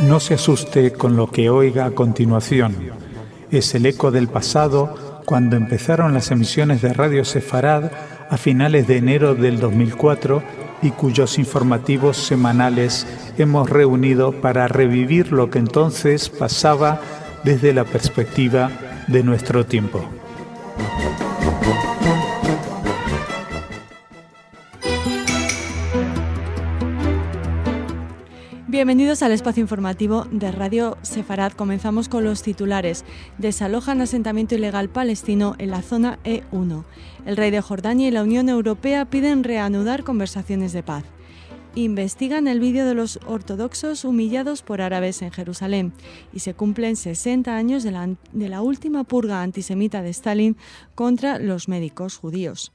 No se asuste con lo que oiga a continuación. Es el eco del pasado cuando empezaron las emisiones de Radio Sefarad a finales de enero del 2004 y cuyos informativos semanales hemos reunido para revivir lo que entonces pasaba desde la perspectiva de nuestro tiempo. Bienvenidos al espacio informativo de Radio Sefarad. Comenzamos con los titulares. Desalojan asentamiento ilegal palestino en la zona E1. El rey de Jordania y la Unión Europea piden reanudar conversaciones de paz. Investigan el vídeo de los ortodoxos humillados por árabes en Jerusalén y se cumplen 60 años de la última purga antisemita de Stalin contra los médicos judíos.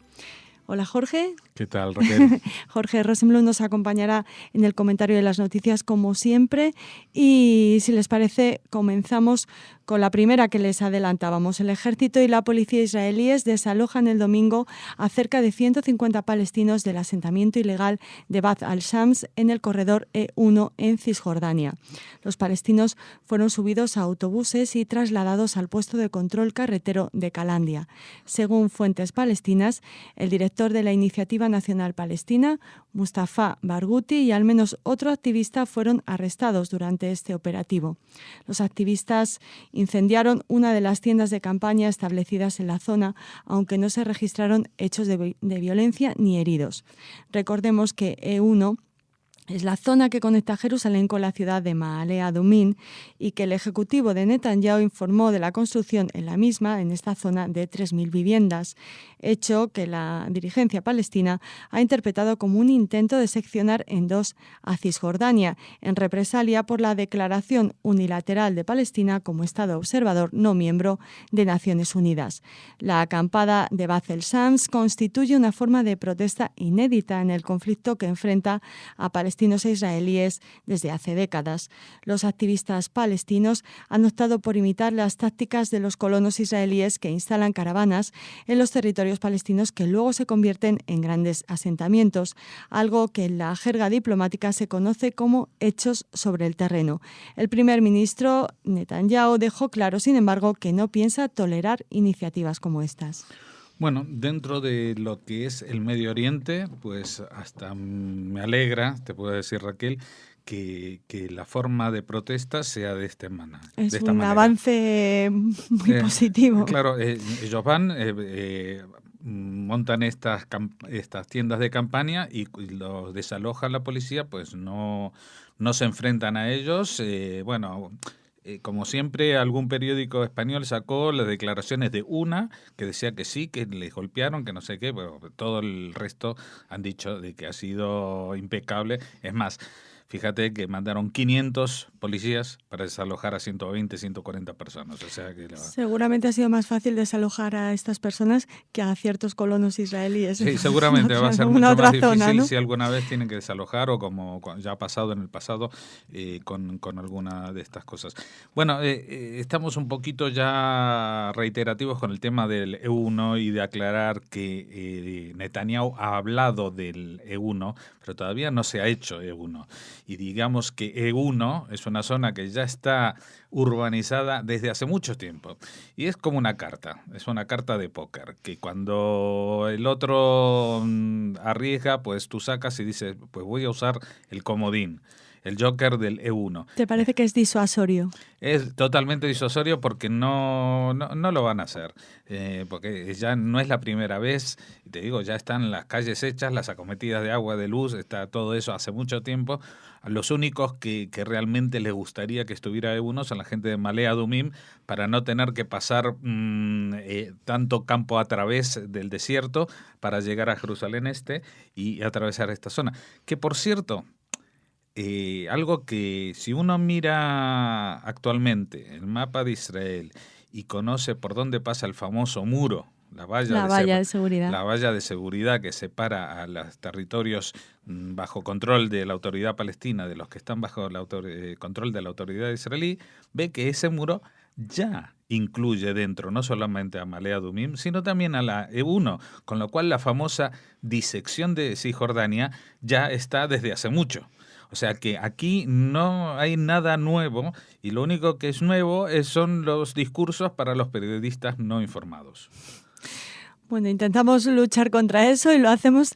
Hola Jorge. ¿Qué tal, Raquel? Jorge Rosenblum nos acompañará en el comentario de las noticias como siempre y si les parece comenzamos con la primera que les adelantábamos. El ejército y la policía israelíes desalojan el domingo a cerca de 150 palestinos del asentamiento ilegal de Bab al-Shams en el corredor E1 en Cisjordania. Los palestinos fueron subidos a autobuses y trasladados al puesto de control carretero de Calandia. Según fuentes palestinas, el director de la Iniciativa Nacional Palestina, Mustafa Barghouti, y al menos otro activista fueron arrestados durante este operativo. Los activistas incendiaron una de las tiendas de campaña establecidas en la zona, aunque no se registraron hechos de violencia ni heridos. Recordemos que E1 es la zona que conecta Jerusalén con la ciudad de Maale Adumim y que el ejecutivo de Netanyahu informó de la construcción en la misma, en esta zona, de 3.000 viviendas, hecho que la dirigencia palestina ha interpretado como un intento de seccionar en dos a Cisjordania, en represalia por la declaración unilateral de Palestina como Estado observador no miembro de Naciones Unidas. La acampada de Bab el-Shams constituye una forma de protesta inédita en el conflicto que enfrenta a palestinos e israelíes desde hace décadas. Los activistas palestinos han optado por imitar las tácticas de los colonos israelíes que instalan caravanas en los territorios palestinos que luego se convierten en grandes asentamientos, algo que en la jerga diplomática se conoce como hechos sobre el terreno. El primer ministro Netanyahu dejó claro, sin embargo, que no piensa tolerar iniciativas como estas. Bueno, dentro de lo que es el Medio Oriente, pues hasta me alegra, te puedo decir, Raquel, que la forma de protesta sea de esta manera. Es un avance muy positivo. Claro, ellos van, montan estas tiendas de campaña y los desaloja la policía, pues no se enfrentan a ellos. Como siempre, algún periódico español sacó las declaraciones de una que decía que sí, que les golpearon, que no sé qué, pero todo el resto han dicho de que ha sido impecable. Es más, fíjate que mandaron 500 policías para desalojar a 120, 140 personas. O sea que seguramente ha sido más fácil desalojar a estas personas que a ciertos colonos israelíes. Sí, seguramente va a ser mucho más difícil, ¿no? Si alguna vez tienen que desalojar o como ya ha pasado en el pasado con alguna de estas cosas. Bueno, estamos un poquito ya reiterativos con el tema del E1 y de aclarar que Netanyahu ha hablado del E1, pero todavía no se ha hecho E1. Y digamos que E1 es una zona que ya está urbanizada desde hace mucho tiempo. Y es como una carta, es una carta de póker, que cuando el otro arriesga, pues tú sacas y dices, pues voy a usar el comodín, el Joker del E1. ¿Te parece que es disuasorio? Es totalmente disuasorio porque no lo van a hacer, porque ya no es la primera vez, te digo, ya están las calles hechas, las acometidas de agua, de luz, está todo eso hace mucho tiempo. Los únicos que realmente les gustaría que estuviera E1 son la gente de Maale Adumim, para no tener que pasar tanto campo a través del desierto para llegar a Jerusalén Este y atravesar esta zona. Que por cierto, algo que si uno mira actualmente el mapa de Israel y conoce por dónde pasa el famoso muro, la valla de seguridad. La valla de seguridad que separa a los territorios bajo control de la autoridad palestina de los que están bajo control de la autoridad israelí, ve que ese muro ya incluye dentro no solamente a Male Adumim, sino también a la E1, con lo cual la famosa disección de Cisjordania ya está desde hace mucho. O sea que aquí no hay nada nuevo y lo único que es nuevo son los discursos para los periodistas no informados. Bueno, intentamos luchar contra eso y lo hacemos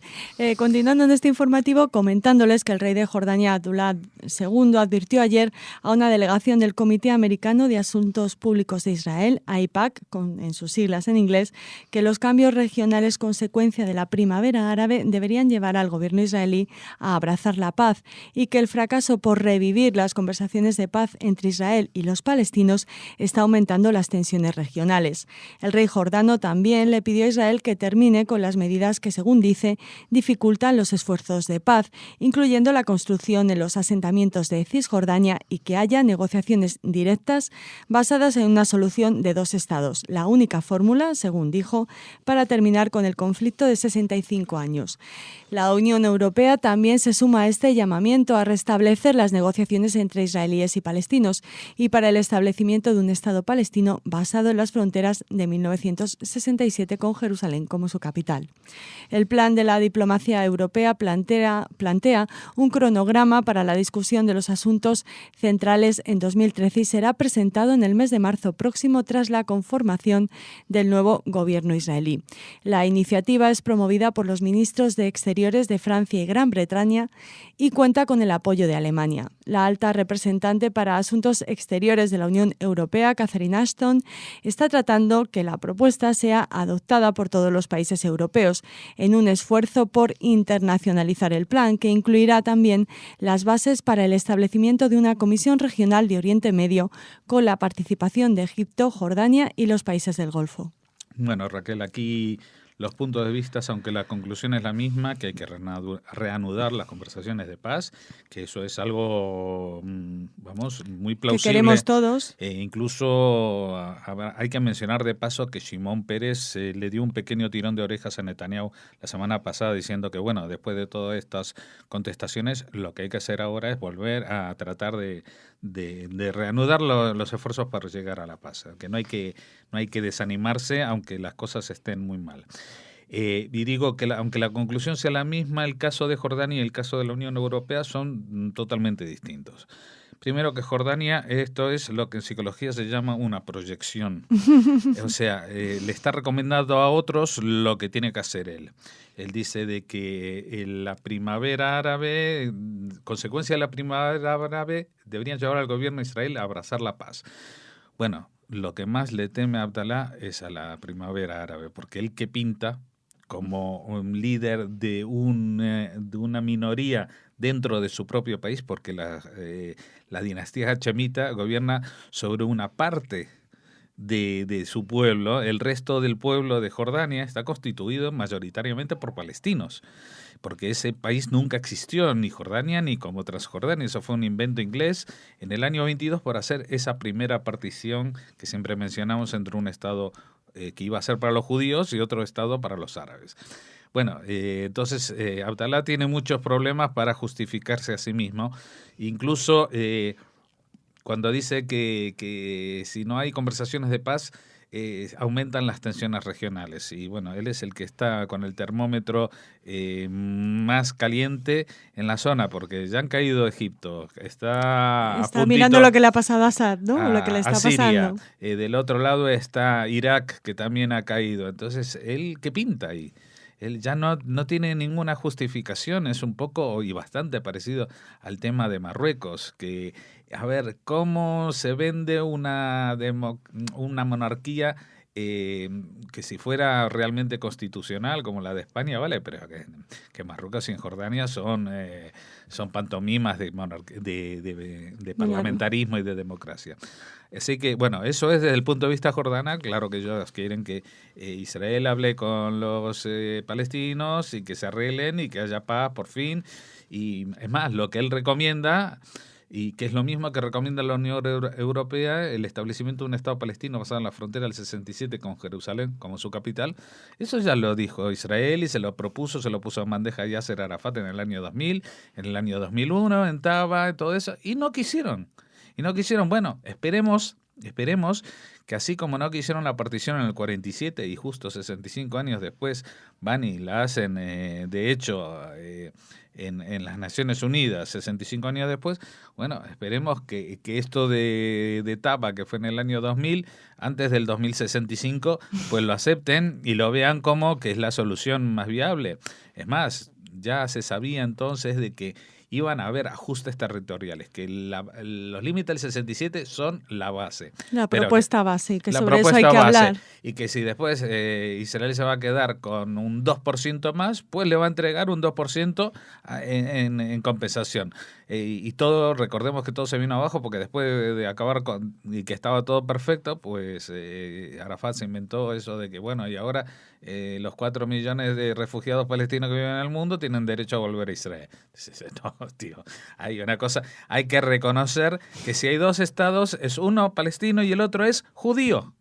continuando en este informativo comentándoles que el rey de Jordania, Abdullah II, advirtió ayer a una delegación del Comité Americano de Asuntos Públicos de Israel, AIPAC, en sus siglas en inglés, que los cambios regionales consecuencia de la primavera árabe deberían llevar al gobierno israelí a abrazar la paz y que el fracaso por revivir las conversaciones de paz entre Israel y los palestinos está aumentando las tensiones regionales. El rey jordano también le pidió a Israel que termine con las medidas que, según dice, dificultan los esfuerzos de paz, incluyendo la construcción en los asentamientos de Cisjordania y que haya negociaciones directas basadas en una solución de dos estados, la única fórmula, según dijo, para terminar con el conflicto de 65 años. La Unión Europea también se suma a este llamamiento a restablecer las negociaciones entre israelíes y palestinos y para el establecimiento de un Estado palestino basado en las fronteras de 1967 con Jerusalén como su capital. El plan de la diplomacia europea plantea un cronograma para la discusión de los asuntos centrales en 2013 y será presentado en el mes de marzo próximo tras la conformación del nuevo gobierno israelí. La iniciativa es promovida por los ministros de Exteriores de Francia y Gran Bretaña y cuenta con el apoyo de Alemania. La alta representante para Asuntos Exteriores de la Unión Europea, Catherine Ashton, está tratando que la propuesta sea adoptada por todos los países europeos en un esfuerzo por internacionalizar el plan, que incluirá también las bases para el establecimiento de una comisión regional de Oriente Medio con la participación de Egipto, Jordania y los países del Golfo. Bueno, Raquel, aquí los puntos de vista, aunque la conclusión es la misma, que hay que reanudar las conversaciones de paz, que eso es algo, muy plausible. Que queremos todos. Incluso hay que mencionar de paso que Shimon Peres le dio un pequeño tirón de orejas a Netanyahu la semana pasada diciendo que, bueno, después de todas estas contestaciones, lo que hay que hacer ahora es volver a tratar de reanudar los esfuerzos para llegar a la paz, que no hay que desanimarse aunque las cosas estén muy mal. Y digo que aunque la conclusión sea la misma, el caso de Jordania y el caso de la Unión Europea son totalmente distintos. Primero que Jordania, esto es lo que en psicología se llama una proyección. O sea, le está recomendando a otros lo que tiene que hacer él. Él dice de que la primavera árabe, consecuencia de la primavera árabe, deberían llevar al gobierno de Israel a abrazar la paz. Bueno, lo que más le teme a Abdalá es a la primavera árabe, porque él que pinta como un líder de una minoría dentro de su propio país, porque la dinastía hachemita gobierna sobre una parte de su pueblo. El resto del pueblo de Jordania está constituido mayoritariamente por palestinos, porque ese país nunca existió, ni Jordania ni como Transjordania. Eso fue un invento inglés en el año 22 por hacer esa primera partición que siempre mencionamos entre un estado que iba a ser para los judíos y otro estado para los árabes. Bueno, entonces Abdalá tiene muchos problemas para justificarse a sí mismo. Incluso cuando dice que si no hay conversaciones de paz, aumentan las tensiones regionales. Y bueno, él es el que está con el termómetro más caliente en la zona, porque ya han caído Egipto. Está mirando lo que le ha pasado a Assad, ¿no? Lo que le está Siria. pasando. Del otro lado está Irak, que también ha caído. Entonces, ¿él qué pinta ahí? Él ya no tiene ninguna justificación, es un poco y bastante parecido al tema de Marruecos, que, a ver, ¿cómo se vende una monarquía que si fuera realmente constitucional como la de España, vale, pero que Marruecos y Jordania son pantomimas de parlamentarismo y de democracia. Así que, bueno, eso es desde el punto de vista jordano. Claro que ellos quieren que Israel hable con los palestinos y que se arreglen y que haya paz por fin. Y es más, lo que él recomienda, y que es lo mismo que recomienda la Unión Europea, el establecimiento de un Estado palestino basado en la frontera del 67 con Jerusalén como su capital. Eso ya lo dijo Israel y se lo puso en bandeja a Yasser Arafat en el año 2000, en el año 2001, en Taba, todo eso, y no quisieron. Bueno, esperemos Esperemos que así como no quisieron la partición en el 47 y justo 65 años después van y la hacen, de hecho, en las Naciones Unidas 65 años después, bueno, esperemos que esto de Tapa, que fue en el año 2000, antes del 2065, pues lo acepten y lo vean como que es la solución más viable. Es más, ya se sabía entonces de que iban a haber ajustes territoriales, que los límites del 67 son la base. La propuesta base, que sobre eso hay que hablar. Y que si después Israel se va a quedar con un 2% más, pues le va a entregar un 2% en compensación. Y todo, recordemos que todo se vino abajo porque después de acabar y que estaba todo perfecto, pues Arafat se inventó eso de que, bueno, y ahora los 4 millones de refugiados palestinos que viven en el mundo tienen derecho a volver a Israel. No, tío, hay una cosa, hay que reconocer que si hay dos estados, es uno palestino y el otro es judío.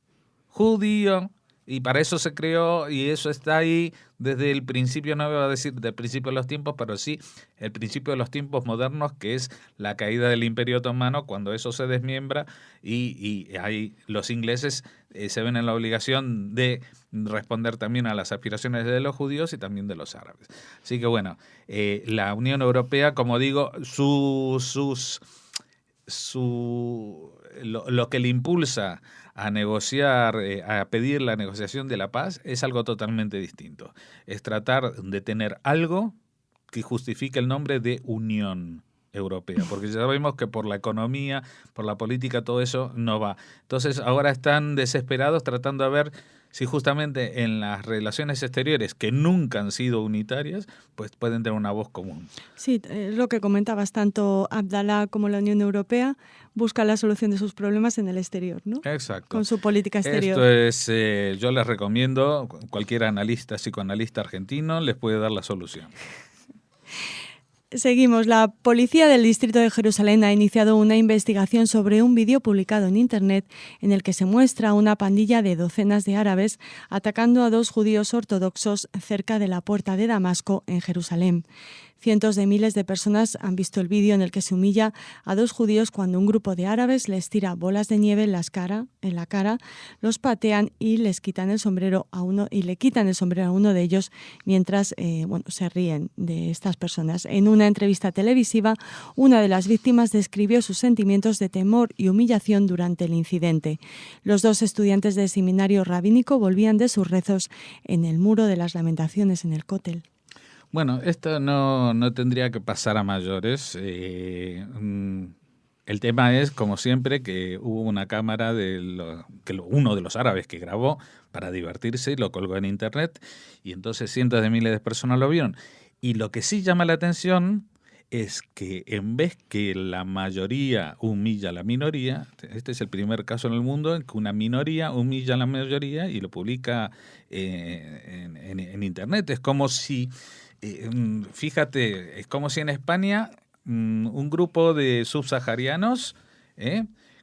Y para eso se creó, y eso está ahí desde el principio, no voy a decir del principio de los tiempos, pero sí el principio de los tiempos modernos, que es la caída del Imperio Otomano, cuando eso se desmiembra y ahí los ingleses se ven en la obligación de responder también a las aspiraciones de los judíos y también de los árabes. Así que bueno, la Unión Europea, como digo, lo que le impulsa a negociar, a pedir la negociación de la paz, es algo totalmente distinto. Es tratar de tener algo que justifique el nombre de Unión Europea, porque ya sabemos que por la economía, por la política, todo eso no va. Entonces ahora están desesperados tratando de ver si justamente en las relaciones exteriores, que nunca han sido unitarias, pues pueden tener una voz común. Sí, lo que comentabas, tanto Abdalá como la Unión Europea buscan la solución de sus problemas en el exterior, ¿no? Exacto. Con su política exterior. Esto es, yo les recomiendo, cualquier analista, psicoanalista argentino les puede dar la solución. Seguimos. La policía del distrito de Jerusalén ha iniciado una investigación sobre un vídeo publicado en Internet en el que se muestra a una pandilla de docenas de árabes atacando a 2 judíos ortodoxos cerca de la puerta de Damasco en Jerusalén. Cientos de miles de personas han visto el vídeo en el que se humilla a 2 judíos cuando un grupo de árabes les tira bolas de nieve en la cara, los patean y les quitan el sombrero a uno y le quitan el sombrero a uno de ellos mientras se ríen de estas personas. En una entrevista televisiva, una de las víctimas describió sus sentimientos de temor y humillación durante el incidente. Los 2 estudiantes del seminario rabínico volvían de sus rezos en el Muro de las Lamentaciones en el Cótel. Bueno, esto no tendría que pasar a mayores. El tema es, como siempre, que hubo una cámara uno de los árabes que grabó para divertirse y lo colgó en Internet, y entonces cientos de miles de personas lo vieron. Y lo que sí llama la atención es que en vez que la mayoría humilla a la minoría, este es el primer caso en el mundo en que una minoría humilla a la mayoría y lo publica en Internet. Es como si... fíjate, es como si en España un grupo de subsaharianos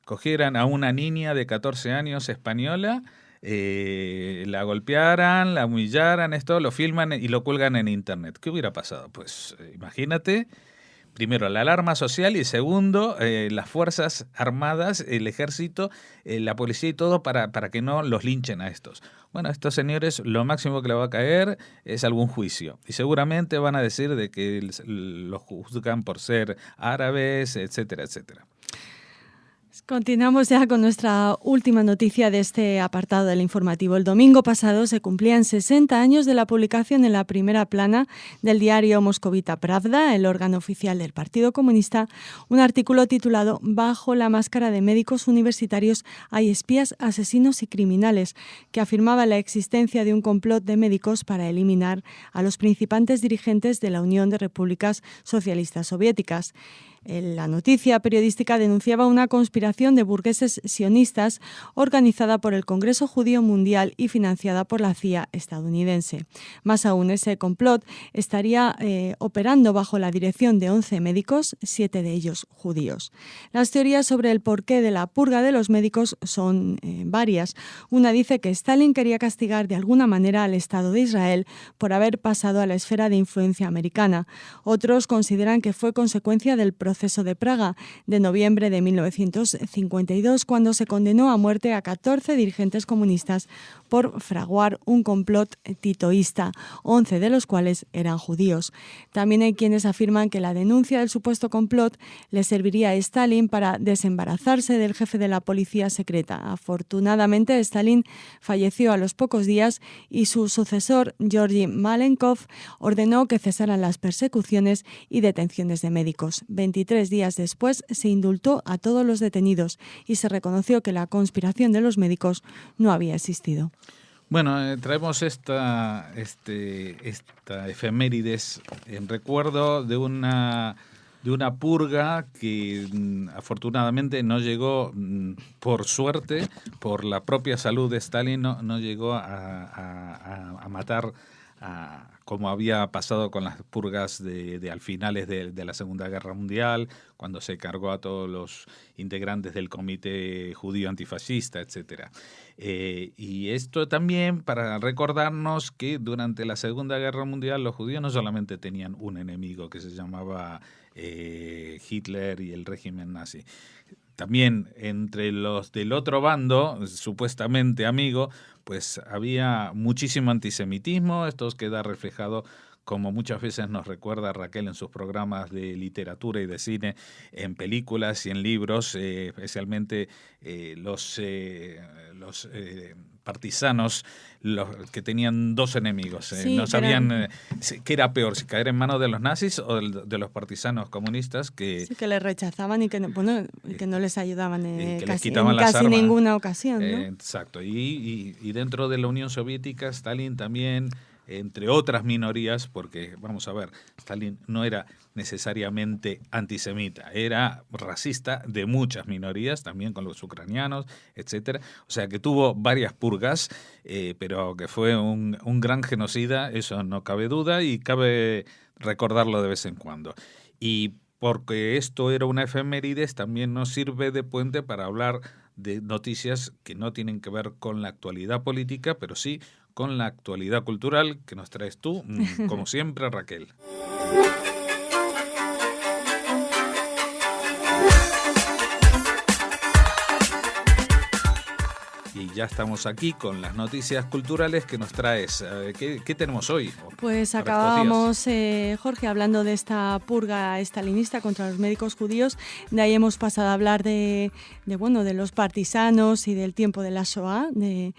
cogieran a una niña de 14 años española, la golpearan, la humillaran, lo filman y lo cuelgan en Internet. ¿Qué hubiera pasado? Pues imagínate, primero la alarma social y segundo las fuerzas armadas, el ejército, la policía y todo para que no los linchen a estos. Bueno, a estos señores lo máximo que le va a caer es algún juicio. Y seguramente van a decir de que los juzgan por ser árabes, etcétera, etcétera. Continuamos ya con nuestra última noticia de este apartado del informativo. El domingo pasado se cumplían 60 años de la publicación en la primera plana del diario moscovita Pravda, el órgano oficial del Partido Comunista, un artículo titulado «Bajo la máscara de médicos universitarios hay espías, asesinos y criminales», que afirmaba la existencia de un complot de médicos para eliminar a los principales dirigentes de la Unión de Repúblicas Socialistas Soviéticas. La noticia periodística denunciaba una conspiración de burgueses sionistas organizada por el Congreso Judío Mundial y financiada por la CIA estadounidense. Más aún, ese complot estaría operando bajo la dirección de 11 médicos, 7 de ellos judíos. Las teorías sobre el porqué de la purga de los médicos son varias. Una dice que Stalin quería castigar de alguna manera al Estado de Israel por haber pasado a la esfera de influencia americana. Otros consideran que fue consecuencia del proceso proceso de Praga de noviembre de 1952, cuando se condenó a muerte a 14 dirigentes comunistas por fraguar un complot titoísta, 11 de los cuales eran judíos. También hay quienes afirman que la denuncia del supuesto complot le serviría a Stalin para desembarazarse del jefe de la policía secreta. Afortunadamente, Stalin falleció a los pocos días y su sucesor, Georgy Malenkov, ordenó que cesaran las persecuciones y detenciones de médicos. 23 días después se indultó a todos los detenidos y se reconoció que la conspiración de los médicos no había existido. Bueno, traemos esta efemérides en recuerdo de una purga que afortunadamente no llegó, por suerte, por la propia salud de Stalin, no llegó a matar como había pasado con las purgas de al finales de la Segunda Guerra Mundial, cuando se cargó a todos los integrantes del Comité Judío Antifascista, etcétera. Y esto también para recordarnos que durante la Segunda Guerra Mundial los judíos no solamente tenían un enemigo que se llamaba Hitler y el régimen nazi. También entre los del otro bando, supuestamente amigo, pues había muchísimo antisemitismo. Esto queda reflejado, como muchas veces nos recuerda Raquel en sus programas de literatura y de cine, en películas y en libros, especialmente los partisanos, los que tenían dos enemigos. Sí, no sabían qué era peor, si caer en manos de los nazis o de los partisanos comunistas que les rechazaban y que no les ayudaban que casi, les quitaban las casi armas. Ninguna ocasión, ¿no? Exacto. Y dentro de la Unión Soviética, Stalin también, entre otras minorías, porque vamos a ver, Stalin no era necesariamente antisemita, era racista de muchas minorías, también con los ucranianos, etcétera. O sea que tuvo varias purgas, pero que fue un gran genocida, eso no cabe duda, y cabe recordarlo de vez en cuando. Y porque esto era una efemérides, también nos sirve de puente para hablar de noticias que no tienen que ver con la actualidad política, pero sí con la actualidad cultural que nos traes tú, como siempre, Raquel. Y ya estamos aquí con las noticias culturales que nos traes. ¿Qué tenemos hoy? Pues acabábamos, Jorge, hablando de esta purga estalinista contra los médicos judíos. De ahí hemos pasado a hablar de los partisanos y del tiempo de la Shoah, de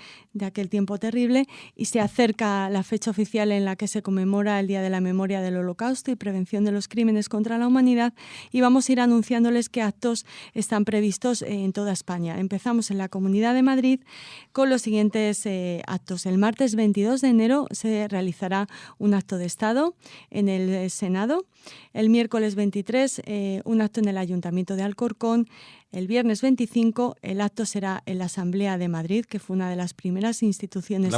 aquel tiempo terrible. Y se acerca la fecha oficial en la que se conmemora el Día de la Memoria del Holocausto y Prevención de los Crímenes contra la Humanidad. Y vamos a ir anunciándoles qué actos están previstos en toda España. Empezamos en la Comunidad de Madrid con los siguientes actos. El martes 22 de enero se realizará un acto de Estado en el Senado. El miércoles 23 un acto en el Ayuntamiento de Alcorcón. El viernes 25 el acto será en la Asamblea de Madrid, que fue una de las primeras instituciones,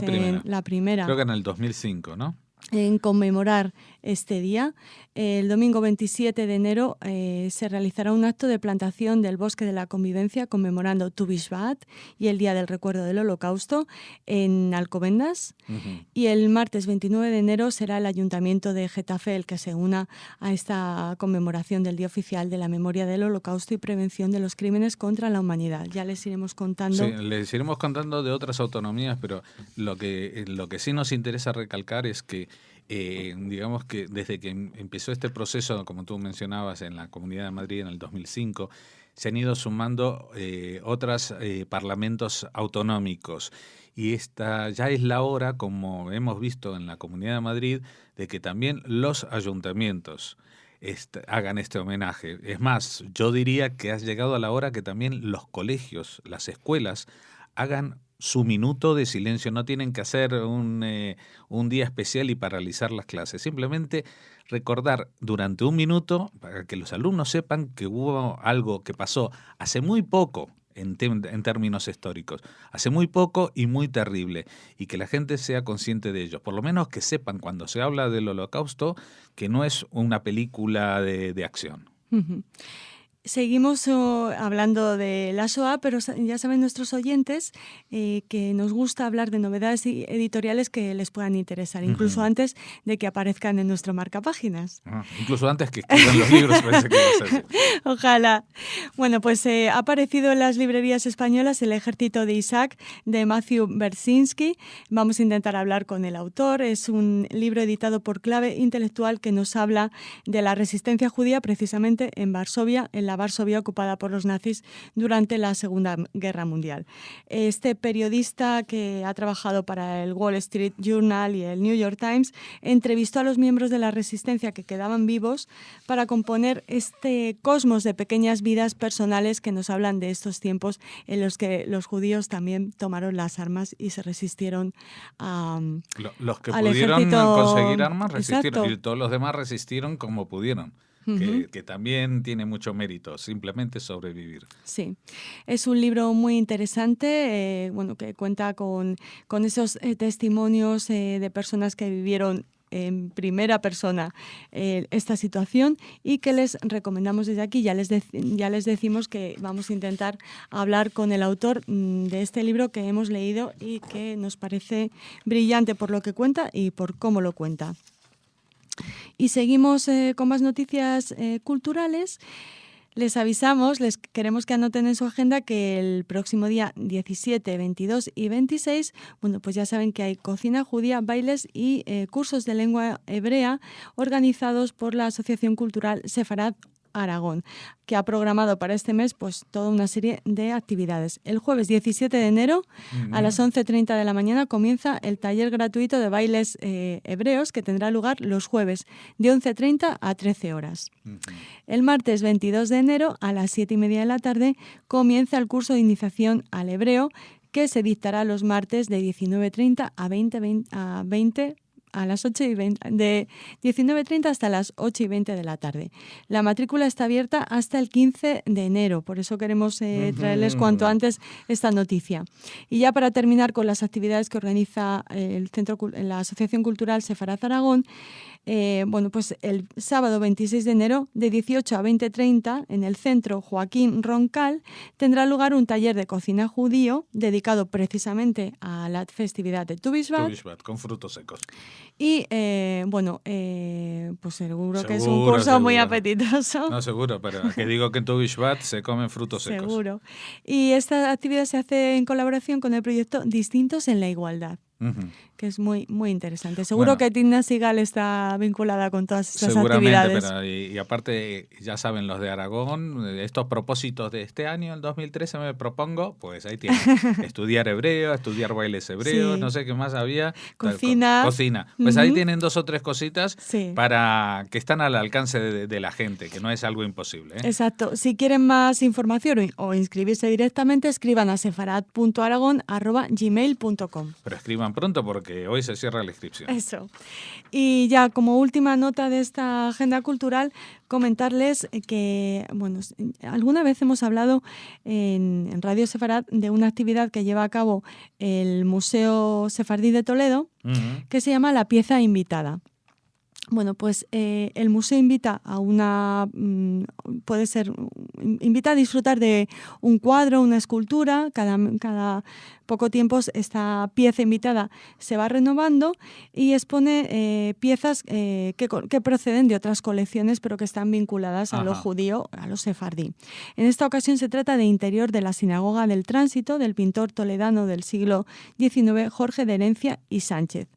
la primera. Creo que en el 2005, ¿no? En conmemorar este día. El domingo 27 de enero se realizará un acto de plantación del Bosque de la Convivencia conmemorando Tu Bishvat y el Día del Recuerdo del Holocausto en Alcobendas. Uh-huh. Y el martes 29 de enero será el Ayuntamiento de Getafe el que se una a esta conmemoración del Día Oficial de la Memoria del Holocausto y Prevención de los Crímenes contra la Humanidad. Ya les iremos contando. Sí, les iremos contando de otras autonomías, pero lo que sí nos interesa recalcar es que digamos que desde que empezó este proceso, como tú mencionabas, en la Comunidad de Madrid en el 2005, se han ido sumando otros parlamentos autonómicos. Y esta ya es la hora, como hemos visto en la Comunidad de Madrid, de que también los ayuntamientos hagan este homenaje. Es más, yo diría que ha llegado a la hora que también los colegios, las escuelas, hagan su minuto de silencio. No tienen que hacer un día especial y paralizar las clases. Simplemente recordar durante un minuto para que los alumnos sepan que hubo algo que pasó hace muy poco en términos históricos, hace muy poco y muy terrible, y que la gente sea consciente de ello. Por lo menos que sepan cuando se habla del Holocausto que no es una película de acción. Uh-huh. Seguimos hablando de la Shoah, pero ya saben nuestros oyentes que nos gusta hablar de novedades editoriales que les puedan interesar, incluso antes de que aparezcan en nuestro marcapáginas. Incluso antes que escriban los libros, pensé que ibas a decir. Ojalá. Bueno, pues ha aparecido en las librerías españolas El ejército de Isaac, de Matthew Bersinski. Vamos a intentar hablar con el autor. Es un libro editado por Clave Intelectual que nos habla de la resistencia judía precisamente en Varsovia, en la Varsovia ocupada por los nazis durante la Segunda Guerra Mundial. Este periodista que ha trabajado para el Wall Street Journal y el New York Times entrevistó a los miembros de la resistencia que quedaban vivos para componer este cosmos de pequeñas vidas personales que nos hablan de estos tiempos en los que los judíos también tomaron las armas y se resistieron los que al pudieron ejército. Conseguir armas resistieron. Exacto. Y todos los demás resistieron como pudieron. Que también tiene mucho mérito, simplemente sobrevivir. Sí, es un libro muy interesante, que cuenta con esos testimonios de personas que vivieron en primera persona esta situación y que les recomendamos desde aquí. Ya les decimos que vamos a intentar hablar con el autor de este libro que hemos leído y que nos parece brillante por lo que cuenta y por cómo lo cuenta. Y seguimos con más noticias culturales. Les avisamos, les queremos que anoten en su agenda que el próximo día 17, 22 y 26, pues ya saben que hay cocina judía, bailes y cursos de lengua hebrea organizados por la Asociación Cultural Sefarad Aragón, que ha programado para este mes pues toda una serie de actividades. El jueves 17 de enero a las 11:30 de la mañana comienza el taller gratuito de bailes hebreos que tendrá lugar los jueves de 11:30 a 13 horas. El martes 22 de enero a las 7:30 de la tarde comienza el curso de iniciación al hebreo que se dictará los martes de 19:30 a las 8:20, de 19:30 hasta las 8:20 de la tarde. La matrícula está abierta hasta el 15 de enero, por eso queremos traerles cuanto antes esta noticia. Y ya para terminar con las actividades que organiza la Asociación Cultural Sefarad Aragón, pues el sábado 26 de enero de 18 a 20:30 en el Centro Joaquín Roncal tendrá lugar un taller de cocina judío dedicado precisamente a la festividad de Tu Bishvat con frutos secos. Y pues seguro que es un curso muy apetitoso. No, seguro, pero que digo que en Tu Bishvat se comen frutos secos. Seguro. Y esta actividad se hace en colaboración con el proyecto Distintos en la Igualdad, que es muy, muy interesante. Seguro que Timna Sigal está vinculada con todas estas actividades. Seguramente, y aparte, ya saben, los de Aragón, estos propósitos de este año, el 2013, me propongo, pues ahí tienen, estudiar hebreo, estudiar bailes hebreos, no sé qué más había. Cocina. Pues ahí tienen 2 o 3 cositas para que están al alcance de la gente, que no es algo imposible. Exacto. Si quieren más información o inscribirse directamente, escriban a sefarad.aragon@gmail.com. Pero escriban pronto porque hoy se cierra la inscripción. Eso. Y ya como última nota de esta agenda cultural, comentarles que, alguna vez hemos hablado en Radio Sefarad de una actividad que lleva a cabo el Museo Sefardí de Toledo, que se llama La Pieza Invitada. Pues el museo invita invita a disfrutar de un cuadro, una escultura. Cada poco tiempo esta pieza invitada se va renovando y expone piezas que proceden de otras colecciones, pero que están vinculadas a lo judío, a lo sefardí. En esta ocasión se trata de interior de la Sinagoga del Tránsito del pintor toledano del siglo XIX, Jorge de Herencia y Sánchez.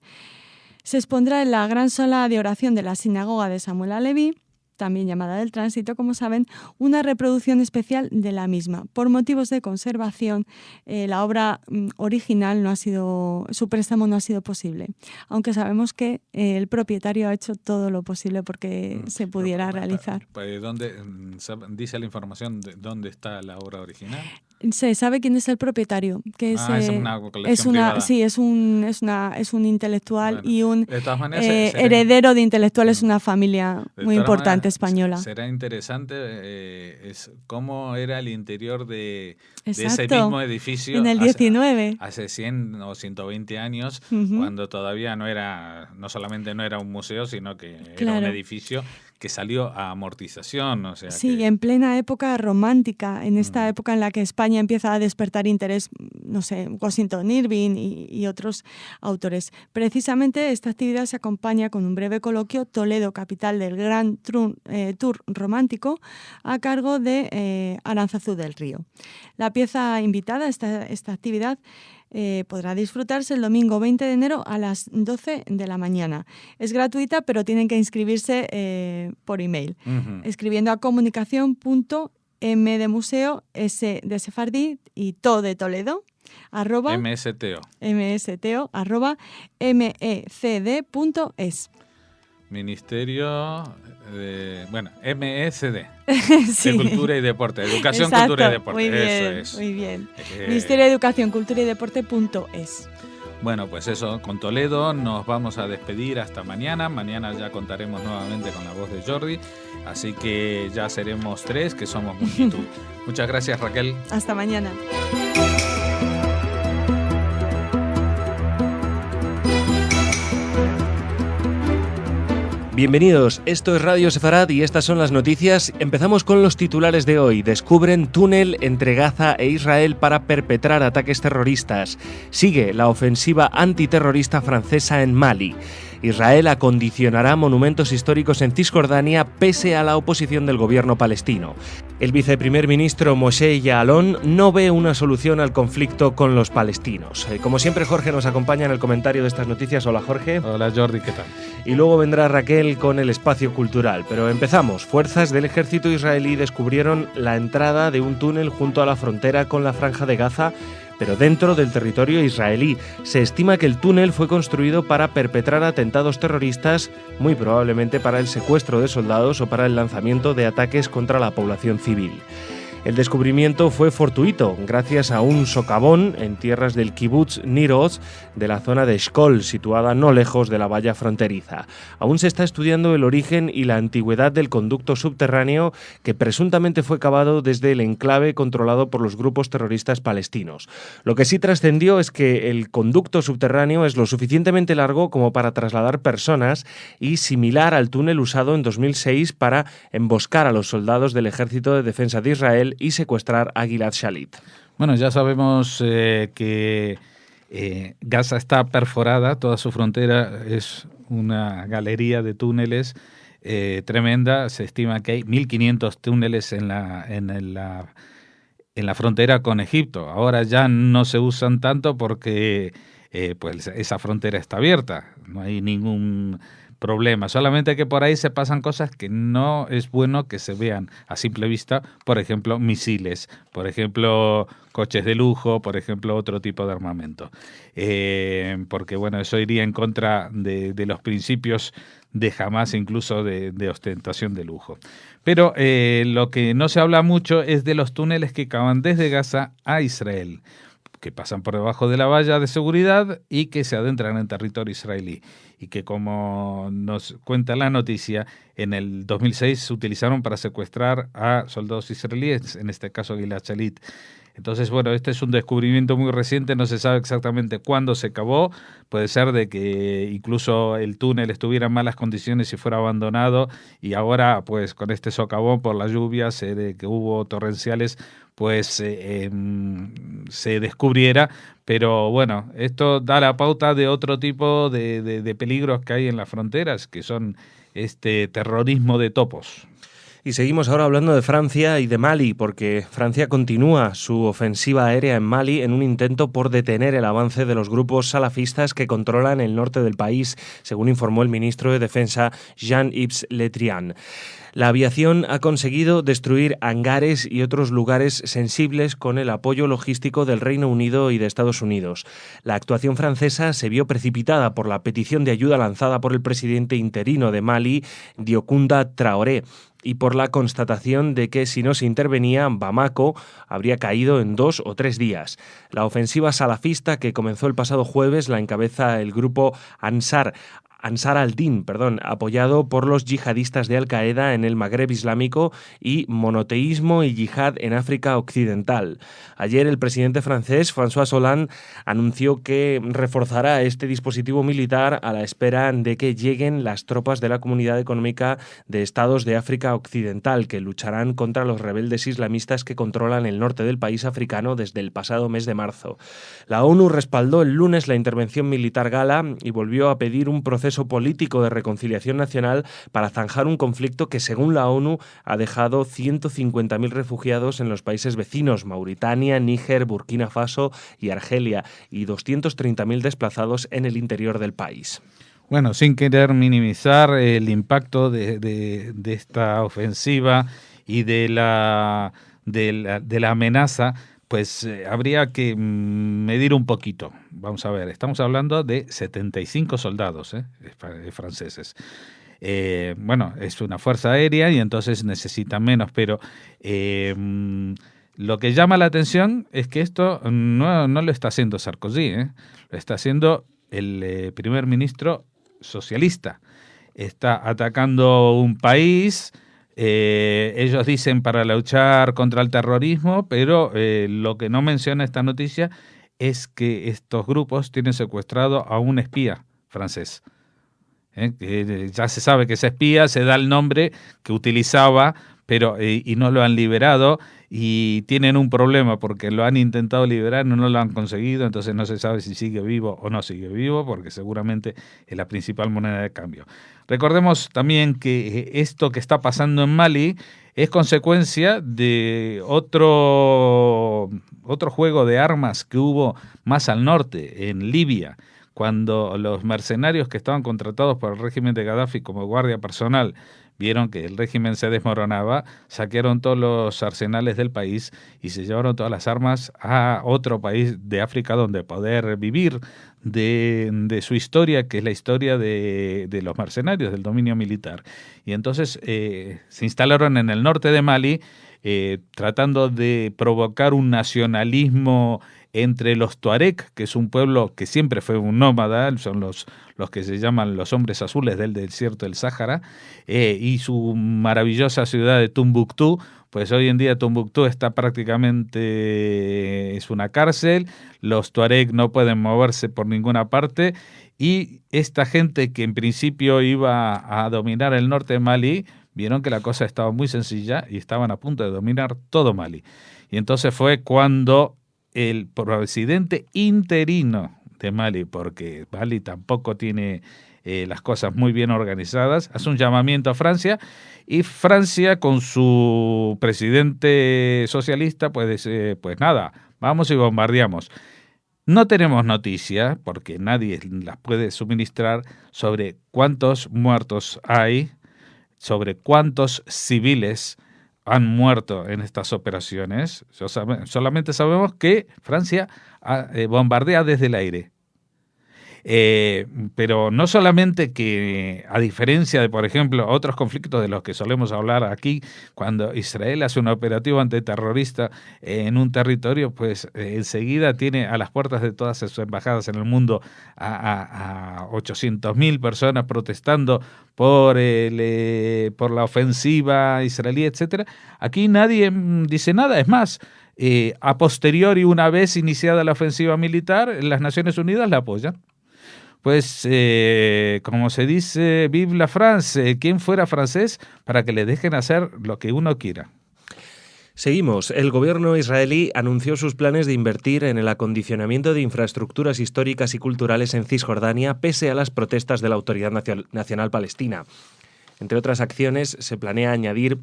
Se expondrá en la gran sala de oración de la Sinagoga de Samuel Aleví, también llamada del Tránsito, como saben, una reproducción especial de la misma. Por motivos de conservación, la obra original su préstamo no ha sido posible, aunque sabemos que el propietario ha hecho todo lo posible porque se pudiera realizar. ¿Dónde dice la información de dónde está la obra original? Se sabe quién es el propietario, que es una colección privada. Sí, es un intelectual y un de todas maneras, heredero de intelectuales, una familia muy importante española. Será interesante cómo era el interior de ese mismo edificio en el 19. Hace 100 o 120 años, cuando todavía no solamente no era un museo, sino que era un edificio que salió a amortización. O sea sí, que... en plena época romántica, en esta época en la que España empieza a despertar interés, no sé, Washington Irving y otros autores. Precisamente esta actividad se acompaña con un breve coloquio Toledo, capital del Gran Tour Romántico, a cargo de Aránzazu del Río. La pieza invitada a esta actividad podrá disfrutarse el domingo 20 de enero a las 12 de la mañana. Es gratuita, pero tienen que inscribirse por email, escribiendo a comunicación.m de museo, s de sefardí y to de Toledo, @ msto @mecd.es. Ministerio de... Bueno, MECD. Sí. De Cultura y Deporte. Educación, Exacto. Cultura y Deporte. Muy bien, eso es. muy bien. Ministerio de Educación, Cultura y Deporte.es. Bueno, pues eso, con Toledo nos vamos a despedir hasta mañana. Mañana ya contaremos nuevamente con la voz de Jordi. Así que ya seremos 3, que somos multitud. Muchas gracias, Raquel. Hasta mañana. Bienvenidos, esto es Radio Sefarad y estas son las noticias. Empezamos con los titulares de hoy. Descubren túnel entre Gaza e Israel para perpetrar ataques terroristas. Sigue la ofensiva antiterrorista francesa en Mali. Israel acondicionará monumentos históricos en Cisjordania pese a la oposición del gobierno palestino. El viceprimer ministro Moshe Ya'alon no ve una solución al conflicto con los palestinos. Como siempre, Jorge nos acompaña en el comentario de estas noticias. Hola, Jorge. Hola, Jordi, ¿qué tal? Y luego vendrá Raquel con el espacio cultural. Pero empezamos. Fuerzas del ejército israelí descubrieron la entrada de un túnel junto a la frontera con la Franja de Gaza, pero dentro del territorio israelí. Se estima que el túnel fue construido para perpetrar atentados terroristas, muy probablemente para el secuestro de soldados o para el lanzamiento de ataques contra la población civil. El descubrimiento fue fortuito, gracias a un socavón en tierras del kibutz Nir Oz, de la zona de Eshkol, situada no lejos de la valla fronteriza. Aún se está estudiando el origen y la antigüedad del conducto subterráneo que presuntamente fue cavado desde el enclave controlado por los grupos terroristas palestinos. Lo que sí trascendió es que el conducto subterráneo es lo suficientemente largo como para trasladar personas y similar al túnel usado en 2006 para emboscar a los soldados del Ejército de Defensa de Israel y secuestrar a Gilad Shalit. Bueno, ya sabemos que Gaza está perforada, toda su frontera es una galería de túneles tremenda. Se estima que hay 1.500 túneles en la frontera con Egipto. Ahora ya no se usan tanto porque pues esa frontera está abierta, no hay ningún problema, solamente que por ahí se pasan cosas que no es bueno que se vean a simple vista, por ejemplo, misiles, por ejemplo, coches de lujo, por ejemplo, otro tipo de armamento. Porque, bueno, eso iría en contra de los principios de Hamás, incluso de ostentación de lujo. Pero lo que no se habla mucho es de los túneles que cavan desde Gaza a Israel, que pasan por debajo de la valla de seguridad y que se adentran en territorio israelí. Y que, como nos cuenta la noticia, en el 2006 se utilizaron para secuestrar a soldados israelíes, en este caso Gilad Shalit. Entonces, bueno, este es un descubrimiento muy reciente, no se sabe exactamente cuándo se cavó, puede ser de que incluso el túnel estuviera en malas condiciones y fuera abandonado, y ahora, pues, con este socavón por las lluvias que hubo torrenciales, pues se descubriera, pero bueno, esto da la pauta de otro tipo de peligros que hay en las fronteras, que son este terrorismo de topos. Y seguimos ahora hablando de Francia y de Mali, porque Francia continúa su ofensiva aérea en Mali en un intento por detener el avance de los grupos salafistas que controlan el norte del país, según informó el ministro de Defensa Jean-Yves Le Drian. La aviación ha conseguido destruir hangares y otros lugares sensibles con el apoyo logístico del Reino Unido y de Estados Unidos. La actuación francesa se vio precipitada por la petición de ayuda lanzada por el presidente interino de Mali, Diokounda Traoré, y por la constatación de que si no se intervenía, Bamako habría caído en 2 o 3 días. La ofensiva salafista que comenzó el pasado jueves la encabeza el grupo Ansar Ansar al-Din, apoyado por los yihadistas de Al-Qaeda en el Magreb islámico y monoteísmo y yihad en África Occidental. Ayer el presidente francés, François Hollande, anunció que reforzará este dispositivo militar a la espera de que lleguen las tropas de la Comunidad Económica de Estados de África Occidental, que lucharán contra los rebeldes islamistas que controlan el norte del país africano desde el pasado mes de marzo. La ONU respaldó el lunes la intervención militar gala y volvió a pedir un proceso político de reconciliación nacional para zanjar un conflicto que, según la ONU, ha dejado 150.000 refugiados en los países vecinos, Mauritania, Níger, Burkina Faso y Argelia, y 230.000 desplazados en el interior del país. Bueno, sin querer minimizar el impacto de esta ofensiva y de la amenaza, pues habría que medir un poquito. Vamos a ver, estamos hablando de 75 soldados franceses. Bueno, es una fuerza aérea y entonces necesita menos, pero lo que llama la atención es que esto no lo está haciendo Sarkozy, lo está haciendo el primer ministro socialista. Está atacando un país, ellos dicen para luchar contra el terrorismo, pero lo que no menciona esta noticia es que estos grupos tienen secuestrado a un espía francés. Que ya se sabe que ese espía se da el nombre que utilizaba, pero y no lo han liberado, y tienen un problema porque lo han intentado liberar, no lo han conseguido, entonces no se sabe si sigue vivo o no sigue vivo, porque seguramente es la principal moneda de cambio. Recordemos también que esto que está pasando en Mali es consecuencia de otro juego de armas que hubo más al norte, en Libia, cuando los mercenarios que estaban contratados por el régimen de Gaddafi como guardia personal vieron que el régimen se desmoronaba, saquearon todos los arsenales del país y se llevaron todas las armas a otro país de África donde poder vivir de su historia, que es la historia de los mercenarios, del dominio militar. Y entonces se instalaron en el norte de Mali, tratando de provocar un nacionalismo entre los Tuareg, que es un pueblo que siempre fue un nómada, son los que se llaman los hombres azules del desierto del Sáhara, y su maravillosa ciudad de Tombuctú. Pues hoy en día Tombuctú está prácticamente, es una cárcel, los Tuareg no pueden moverse por ninguna parte, y esta gente que en principio iba a dominar el norte de Mali, vieron que la cosa estaba muy sencilla y estaban a punto de dominar todo Mali. Y entonces fue cuando el presidente interino de Mali, porque Mali tampoco tiene las cosas muy bien organizadas, hace un llamamiento a Francia, y Francia con su presidente socialista pues nada, vamos y bombardeamos. No tenemos noticias, porque nadie las puede suministrar, sobre cuántos muertos hay, sobre cuántos civiles han muerto en estas operaciones. Solamente sabemos que Francia bombardea desde el aire. Pero no solamente que, a diferencia de, por ejemplo, otros conflictos de los que solemos hablar aquí, cuando Israel hace un operativo antiterrorista en un territorio, pues enseguida tiene a las puertas de todas sus embajadas en el mundo a 800.000 personas protestando por la ofensiva israelí, etcétera. Aquí nadie dice nada, es más, a posteriori, una vez iniciada la ofensiva militar, las Naciones Unidas la apoyan. Pues, como se dice, vive la France, ¿quién fuera francés para que le dejen hacer lo que uno quiera? Seguimos. El gobierno israelí anunció sus planes de invertir en el acondicionamiento de infraestructuras históricas y culturales en Cisjordania, pese a las protestas de la Autoridad Nacional Palestina. Entre otras acciones, se planea añadir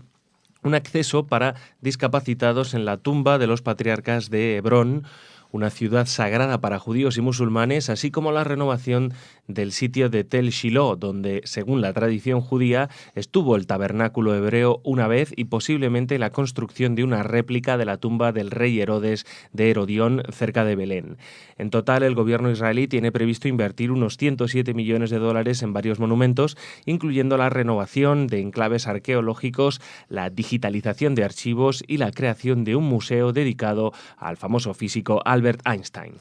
un acceso para discapacitados en la tumba de los patriarcas de Hebrón, una ciudad sagrada para judíos y musulmanes, así como la renovación del sitio de Tel Shiloh, donde, según la tradición judía, estuvo el tabernáculo hebreo una vez, y posiblemente la construcción de una réplica de la tumba del rey Herodes de Herodión, cerca de Belén. En total, el gobierno israelí tiene previsto invertir unos 107 millones de dólares en varios monumentos, incluyendo la renovación de enclaves arqueológicos, la digitalización de archivos y la creación de un museo dedicado al famoso físico Albert Einstein.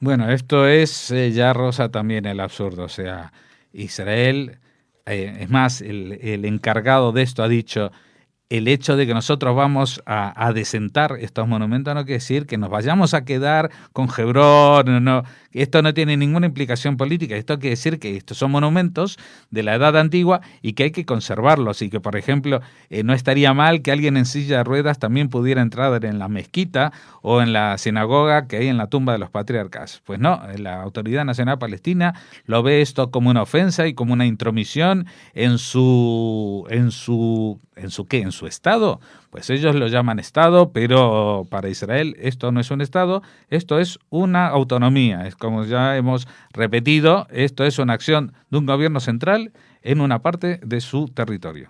Bueno, esto es ya rosa también el absurdo, o sea, Israel, es más, el encargado de esto ha dicho, el hecho de que nosotros vamos a adecentar estos monumentos no quiere decir que nos vayamos a quedar con Hebrón, no. Esto no tiene ninguna implicación política, esto quiere decir que estos son monumentos de la Edad Antigua y que hay que conservarlos y que, por ejemplo, no estaría mal que alguien en silla de ruedas también pudiera entrar en la mezquita o en la sinagoga que hay en la tumba de los patriarcas. Pues no, la Autoridad Nacional Palestina lo ve esto como una ofensa y como una intromisión en su Estado. Pues ellos lo llaman Estado, pero para Israel esto no es un Estado, esto es una autonomía. Es como ya hemos repetido, esto es una acción de un gobierno central en una parte de su territorio.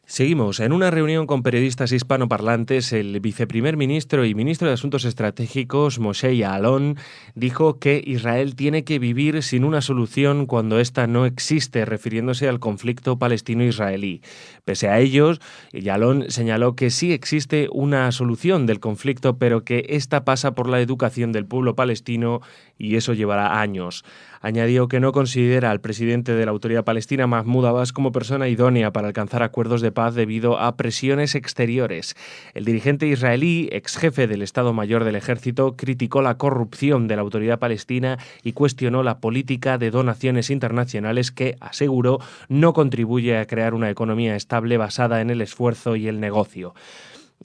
Seguimos. En una reunión con periodistas hispanoparlantes, el viceprimer ministro y ministro de Asuntos Estratégicos, Moshe Ya'alon, dijo que Israel tiene que vivir sin una solución cuando ésta no existe, refiriéndose al conflicto palestino-israelí. Pese a ellos, Ya'alon señaló que sí existe una solución del conflicto, pero que ésta pasa por la educación del pueblo palestino y eso llevará años. Añadió que no considera al presidente de la Autoridad Palestina, Mahmoud Abbas, como persona idónea para alcanzar acuerdos de paz debido a presiones exteriores. El dirigente israelí, ex jefe del Estado Mayor del Ejército, criticó la corrupción de la Autoridad Palestina y cuestionó la política de donaciones internacionales que, aseguró, no contribuye a crear una economía estable basada en el esfuerzo y el negocio.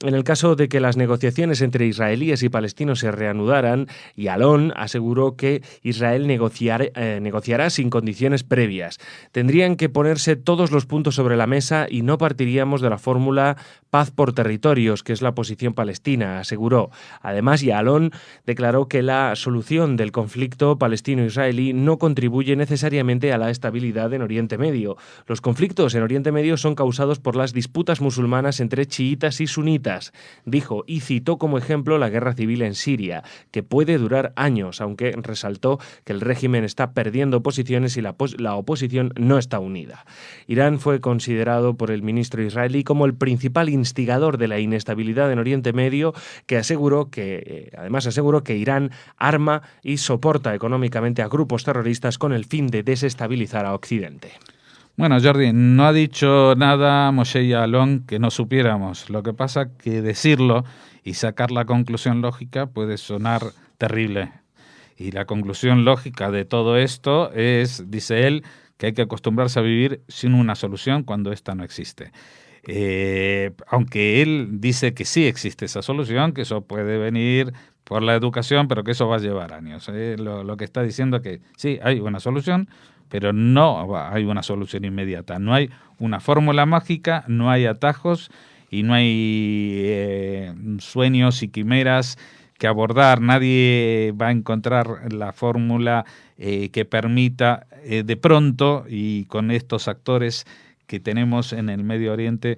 En el caso de que las negociaciones entre israelíes y palestinos se reanudaran, Ya'alon aseguró que Israel negociará sin condiciones previas. Tendrían que ponerse todos los puntos sobre la mesa y no partiríamos de la fórmula paz por territorios, que es la posición palestina, aseguró. Además, Ya'alon declaró que la solución del conflicto palestino-israelí no contribuye necesariamente a la estabilidad en Oriente Medio. Los conflictos en Oriente Medio son causados por las disputas musulmanas entre chiitas y sunitas, dijo, y citó como ejemplo la guerra civil en Siria, que puede durar años, aunque resaltó que el régimen está perdiendo posiciones y la oposición no está unida. Irán fue considerado por el ministro israelí como el principal instigador de la inestabilidad en Oriente Medio, que además aseguró que Irán arma y soporta económicamente a grupos terroristas con el fin de desestabilizar a Occidente. Bueno, Jordi, no ha dicho nada Moshe Ya'alon que no supiéramos. Lo que pasa que decirlo y sacar la conclusión lógica puede sonar terrible. Y la conclusión lógica de todo esto es, dice él, que hay que acostumbrarse a vivir sin una solución cuando ésta no existe. Aunque él dice que sí existe esa solución, que eso puede venir por la educación, pero que eso va a llevar años. Lo que está diciendo es que sí, hay una solución, pero no hay una solución inmediata. No hay una fórmula mágica, no hay atajos y no hay sueños y quimeras que abordar. Nadie va a encontrar la fórmula que permita de pronto y con estos actores que tenemos en el Medio Oriente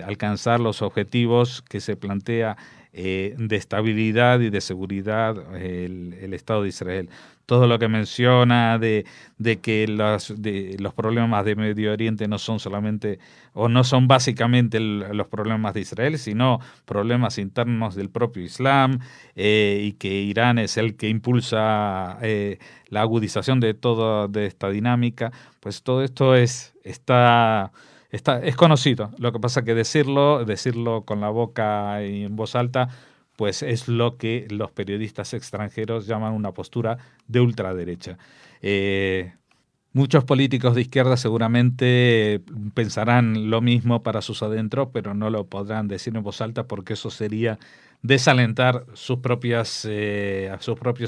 alcanzar los objetivos que se plantea de estabilidad y de seguridad el Estado de Israel. Todo lo que menciona de que los problemas de Medio Oriente no son solamente o no son básicamente los problemas de Israel, sino problemas internos del propio Islam y que Irán es el que impulsa la agudización de toda esta dinámica, pues todo esto es conocido. Lo que pasa es que decirlo con la boca y en voz alta, pues es lo que los periodistas extranjeros llaman una postura de ultraderecha. Muchos políticos de izquierda seguramente pensarán lo mismo para sus adentros, pero no lo podrán decir en voz alta porque eso sería desalentar a sus propios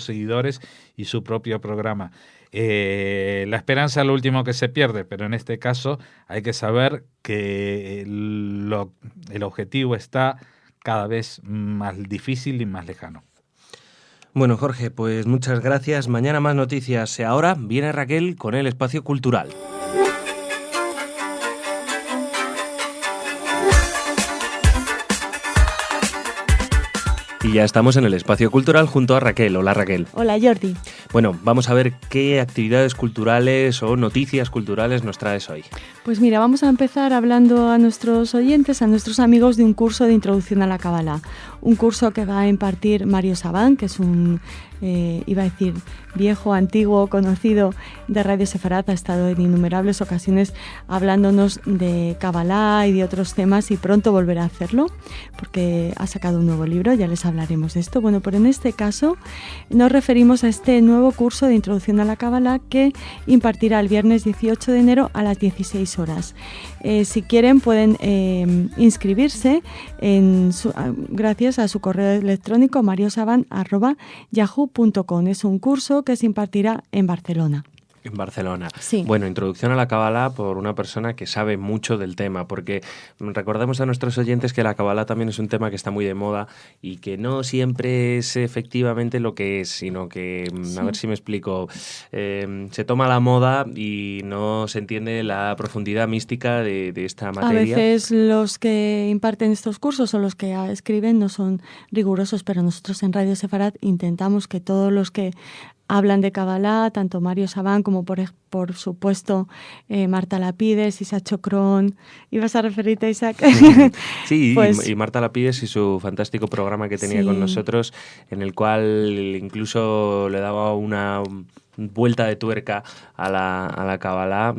seguidores y su propio programa. La esperanza es lo último que se pierde, pero en este caso hay que saber que el objetivo está cada vez más difícil y más lejano. Bueno, Jorge, pues muchas gracias. Mañana más noticias. Ahora viene Raquel con el Espacio Cultural. Y ya estamos en el Espacio Cultural junto a Raquel. Hola, Raquel. Hola, Jordi. Bueno, vamos a ver qué actividades culturales o noticias culturales nos traes hoy. Pues mira, vamos a empezar hablando a nuestros oyentes, a nuestros amigos, de un curso de introducción a la Cábala. Un curso que va a impartir Mario Sabán, que es un iba a decir viejo, antiguo, conocido de Radio Sefarad, ha estado en innumerables ocasiones hablándonos de Kabbalah y de otros temas, y pronto volverá a hacerlo porque ha sacado un nuevo libro, ya les hablaremos de esto. Bueno, pero en este caso nos referimos a este nuevo curso de introducción a la Kabbalah que impartirá el viernes 18 de enero a las 16 horas. Si quieren pueden inscribirse gracias a su correo electrónico mariosaban@yahoo.com. Es un curso que se impartirá en Barcelona. En Barcelona. Sí. Bueno, introducción a la Kabbalah por una persona que sabe mucho del tema, porque recordemos a nuestros oyentes que la Kabbalah también es un tema que está muy de moda y que no siempre es efectivamente lo que es, sino que, a ver si me explico, se toma la moda y no se entiende la profundidad mística de esta materia. A veces los que imparten estos cursos o los que escriben no son rigurosos, pero nosotros en Radio Sefarad intentamos que todos los que hablan de Kabbalah, tanto Mario Sabán como por supuesto Marta Lapides, Isaac Chocrón. ¿Ibas a referirte a Isaac? Sí, pues, y Marta Lapides y su fantástico programa que tenía con nosotros, en el cual incluso le daba una vuelta de tuerca a la Kabbalah,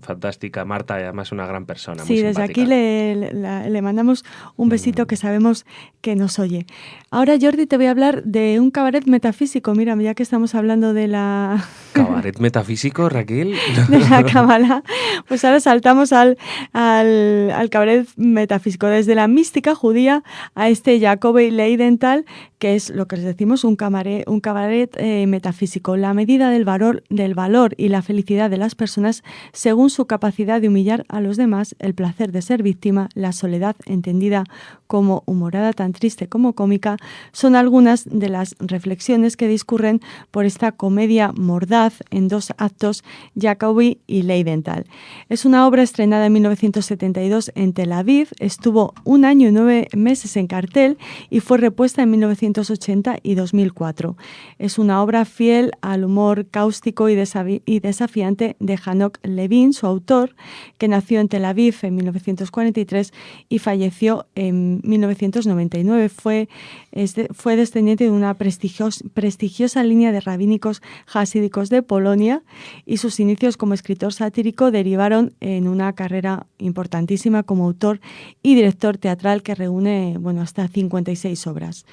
fantástica Marta, y además una gran persona. Sí, muy desde simpática. aquí le mandamos un besito que sabemos que nos oye. Ahora, Jordi, te voy a hablar de un cabaret metafísico. Mira, ya que estamos hablando de la... ¿Cabaret metafísico, Raquel? de la Kabbalah, pues ahora saltamos al cabaret metafísico, desde la mística judía a este Jacobi Leidenthal, que es lo que les decimos, un cabaret metafísico, la medida del valor y la felicidad de las personas según su capacidad de humillar a los demás, el placer de ser víctima, la soledad entendida como humorada tan triste como cómica, son algunas de las reflexiones que discurren por esta comedia mordaz en 2 actos, Jacobi y Leidenthal. Es una obra estrenada en 1972 en Tel Aviv, estuvo 1 año y 9 meses en cartel y fue repuesta en 1980 y 2004. Es una obra fiel al humor cáustico y desafiante de Hanok Levin, su autor, que nació en Tel Aviv en 1943 y falleció en 1999. Fue descendiente de una prestigiosa línea de rabínicos hasídicos de Polonia, y sus inicios como escritor satírico derivaron en una carrera importantísima como autor y director teatral que reúne hasta 56 obras.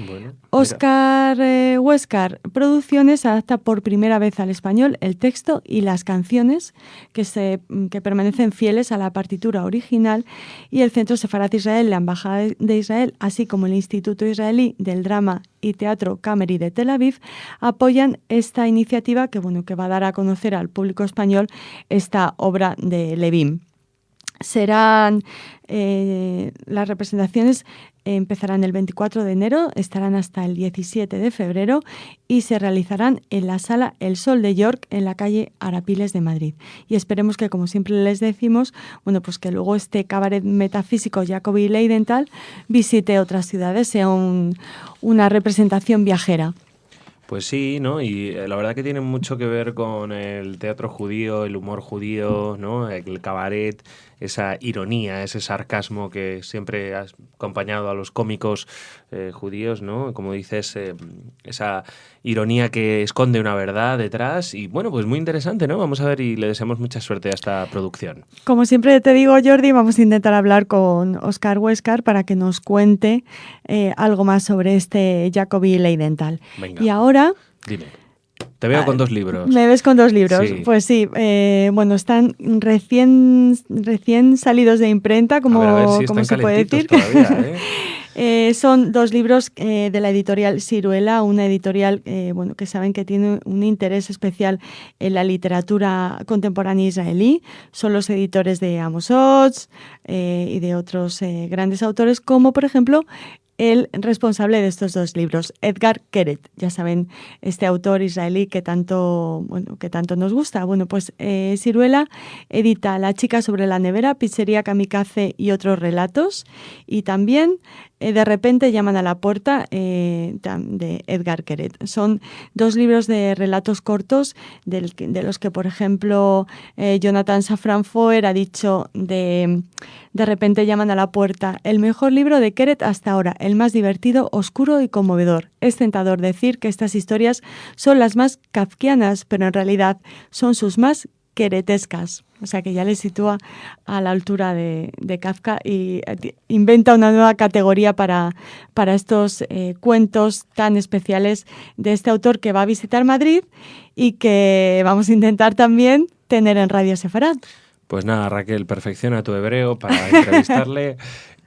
Bueno, Oscar Huescar Producciones adapta por primera vez al español el texto y las canciones que permanecen fieles a la partitura original, y el Centro Sefarad Israel, la Embajada de Israel, así como el Instituto Israelí del Drama y Teatro Cameri de Tel Aviv apoyan esta iniciativa que va a dar a conocer al público español esta obra de Levin. Serán las representaciones empezarán el 24 de enero, estarán hasta el 17 de febrero y se realizarán en la Sala El Sol de York, en la calle Arapiles de Madrid. Y esperemos que, como siempre les decimos, pues que luego este cabaret metafísico Jacobi Leidenthal visite otras ciudades, sea una representación viajera. Pues sí, ¿no? Y la verdad que tiene mucho que ver con el teatro judío, el humor judío, ¿no? El cabaret, esa ironía, ese sarcasmo que siempre ha acompañado a los cómicos judíos, ¿no? Como dices, esa ironía que esconde una verdad detrás. Y bueno, pues muy interesante, ¿no? Vamos a ver, y le deseamos mucha suerte a esta producción. Como siempre te digo, Jordi, vamos a intentar hablar con Oscar Huescar para que nos cuente algo más sobre este Jacobi Leidenthal. Venga. Y ahora... Dime. Te veo con 2 libros. ¿Me ves con 2 libros? Sí. Pues sí, están recién salidos de imprenta, como se puede decir. Todavía, Son 2 libros de la editorial Siruela, una editorial que saben que tiene un interés especial en la literatura contemporánea israelí. Son los editores de Amos Oz y de otros grandes autores, como por ejemplo el responsable de estos 2 libros, Edgar Keret. Ya saben, este autor israelí que tanto nos gusta. Pues Siruela edita La chica sobre la nevera, Pizzería Kamikaze y otros relatos. Y también De repente llaman a la puerta, de Edgar Queret. Son 2 libros de relatos cortos de los que, por ejemplo, Jonathan Safran Foer ha dicho de repente llaman a la puerta. El mejor libro de Queret hasta ahora, el más divertido, oscuro y conmovedor. Es tentador decir que estas historias son las más kafkianas, pero en realidad son sus más queretescas. O sea que ya le sitúa a la altura de Kafka y inventa una nueva categoría para estos cuentos tan especiales de este autor que va a visitar Madrid y que vamos a intentar también tener en Radio Sefarad. Pues nada, Raquel, perfecciona tu hebreo para entrevistarle.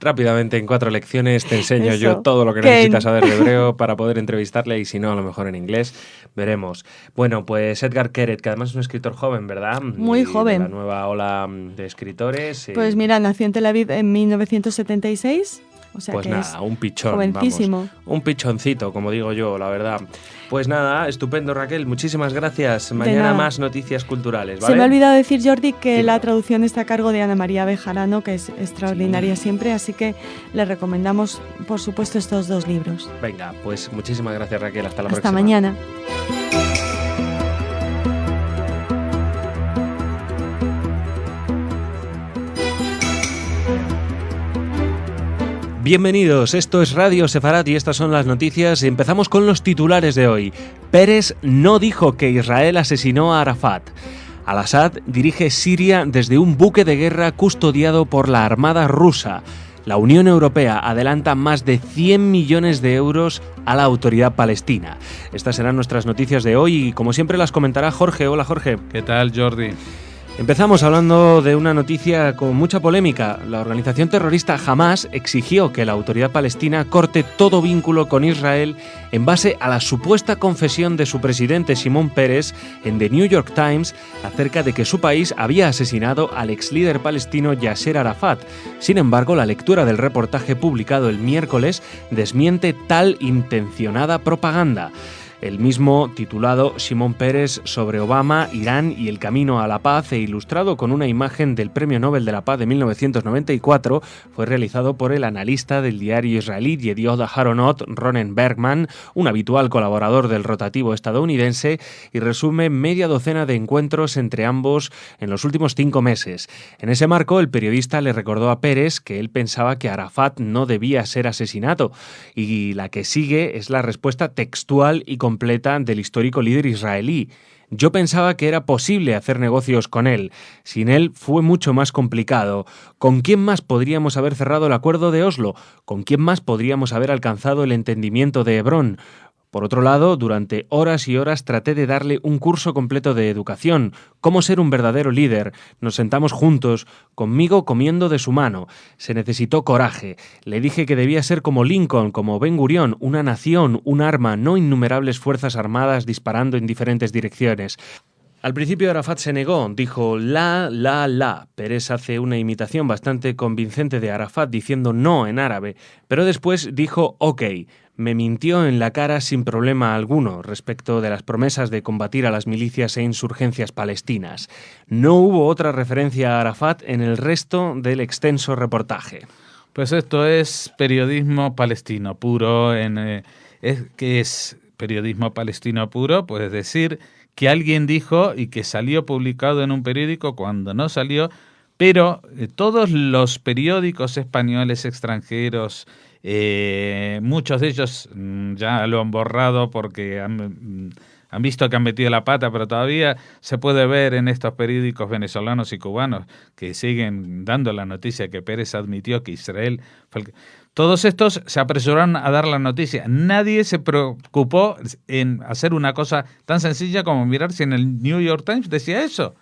Rápidamente, en 4 lecciones, te enseño yo todo lo que necesitas saber de hebreo para poder entrevistarle, y si no, a lo mejor en inglés. Veremos. Bueno, pues Edgar Queret, que además es un escritor joven, ¿verdad? Muy joven. De la nueva ola de escritores. Pues mira, nació en Tel Aviv en 1976. O sea pues que nada, es un pichón, jovencísimo. Vamos, un pichoncito, como digo yo, la verdad. Pues nada, estupendo, Raquel, muchísimas gracias. Mañana más noticias culturales, ¿vale? Se me ha olvidado decir, Jordi, que la traducción está a cargo de Ana María Bejarano, que es extraordinaria siempre, así que le recomendamos, por supuesto, estos 2 libros. Venga, pues muchísimas gracias, Raquel, hasta la próxima. Hasta mañana. Bienvenidos, esto es Radio Sefarad y estas son las noticias. Empezamos con los titulares de hoy. Peres no dijo que Israel asesinó a Arafat. Al-Assad dirige Siria desde un buque de guerra custodiado por la Armada rusa. La Unión Europea adelanta más de 100 millones de euros a la autoridad palestina. Estas serán nuestras noticias de hoy y, como siempre, las comentará Jorge. Hola, Jorge. ¿Qué tal, Jordi? Empezamos hablando de una noticia con mucha polémica. La organización terrorista Hamas exigió que la autoridad palestina corte todo vínculo con Israel en base a la supuesta confesión de su presidente Shimon Peres en The New York Times acerca de que su país había asesinado al ex líder palestino Yasser Arafat. Sin embargo, la lectura del reportaje publicado el miércoles desmiente tal intencionada propaganda. El mismo, titulado Shimon Peres sobre Obama, Irán y el camino a la paz, e ilustrado con una imagen del Premio Nobel de la Paz de 1994, fue realizado por el analista del diario israelí Yediot Aharonot, Ronen Bergman, un habitual colaborador del rotativo estadounidense, y resume media docena de encuentros entre ambos en los últimos 5 meses. En ese marco, el periodista le recordó a Peres que él pensaba que Arafat no debía ser asesinado, y la que sigue es la respuesta textual y completa del histórico líder israelí. Yo pensaba que era posible hacer negocios con él. Sin él fue mucho más complicado. ¿Con quién más podríamos haber cerrado el acuerdo de Oslo? ¿Con quién más podríamos haber alcanzado el entendimiento de Hebrón? Por otro lado, durante horas y horas traté de darle un curso completo de educación, cómo ser un verdadero líder. Nos sentamos juntos, conmigo comiendo de su mano. Se necesitó coraje. Le dije que debía ser como Lincoln, como Ben Gurión, una nación, un arma, no innumerables fuerzas armadas disparando en diferentes direcciones. Al principio Arafat se negó, dijo la. Peres hace una imitación bastante convincente de Arafat diciendo no en árabe, pero después dijo ok. Me mintió en la cara sin problema alguno respecto de las promesas de combatir a las milicias e insurgencias palestinas. No hubo otra referencia a Arafat en el resto del extenso reportaje. Pues esto es periodismo palestino puro. ¿Qué es periodismo palestino puro? Pues decir que alguien dijo y que salió publicado en un periódico cuando no salió, pero todos los periódicos españoles extranjeros, muchos de ellos ya lo han borrado porque han visto que han metido la pata, pero todavía se puede ver en estos periódicos venezolanos y cubanos que siguen dando la noticia que Peres admitió que Israel fue Todos estos se apresuraron a dar la noticia. Nadie se preocupó en hacer una cosa tan sencilla como mirar si en el New York Times decía eso.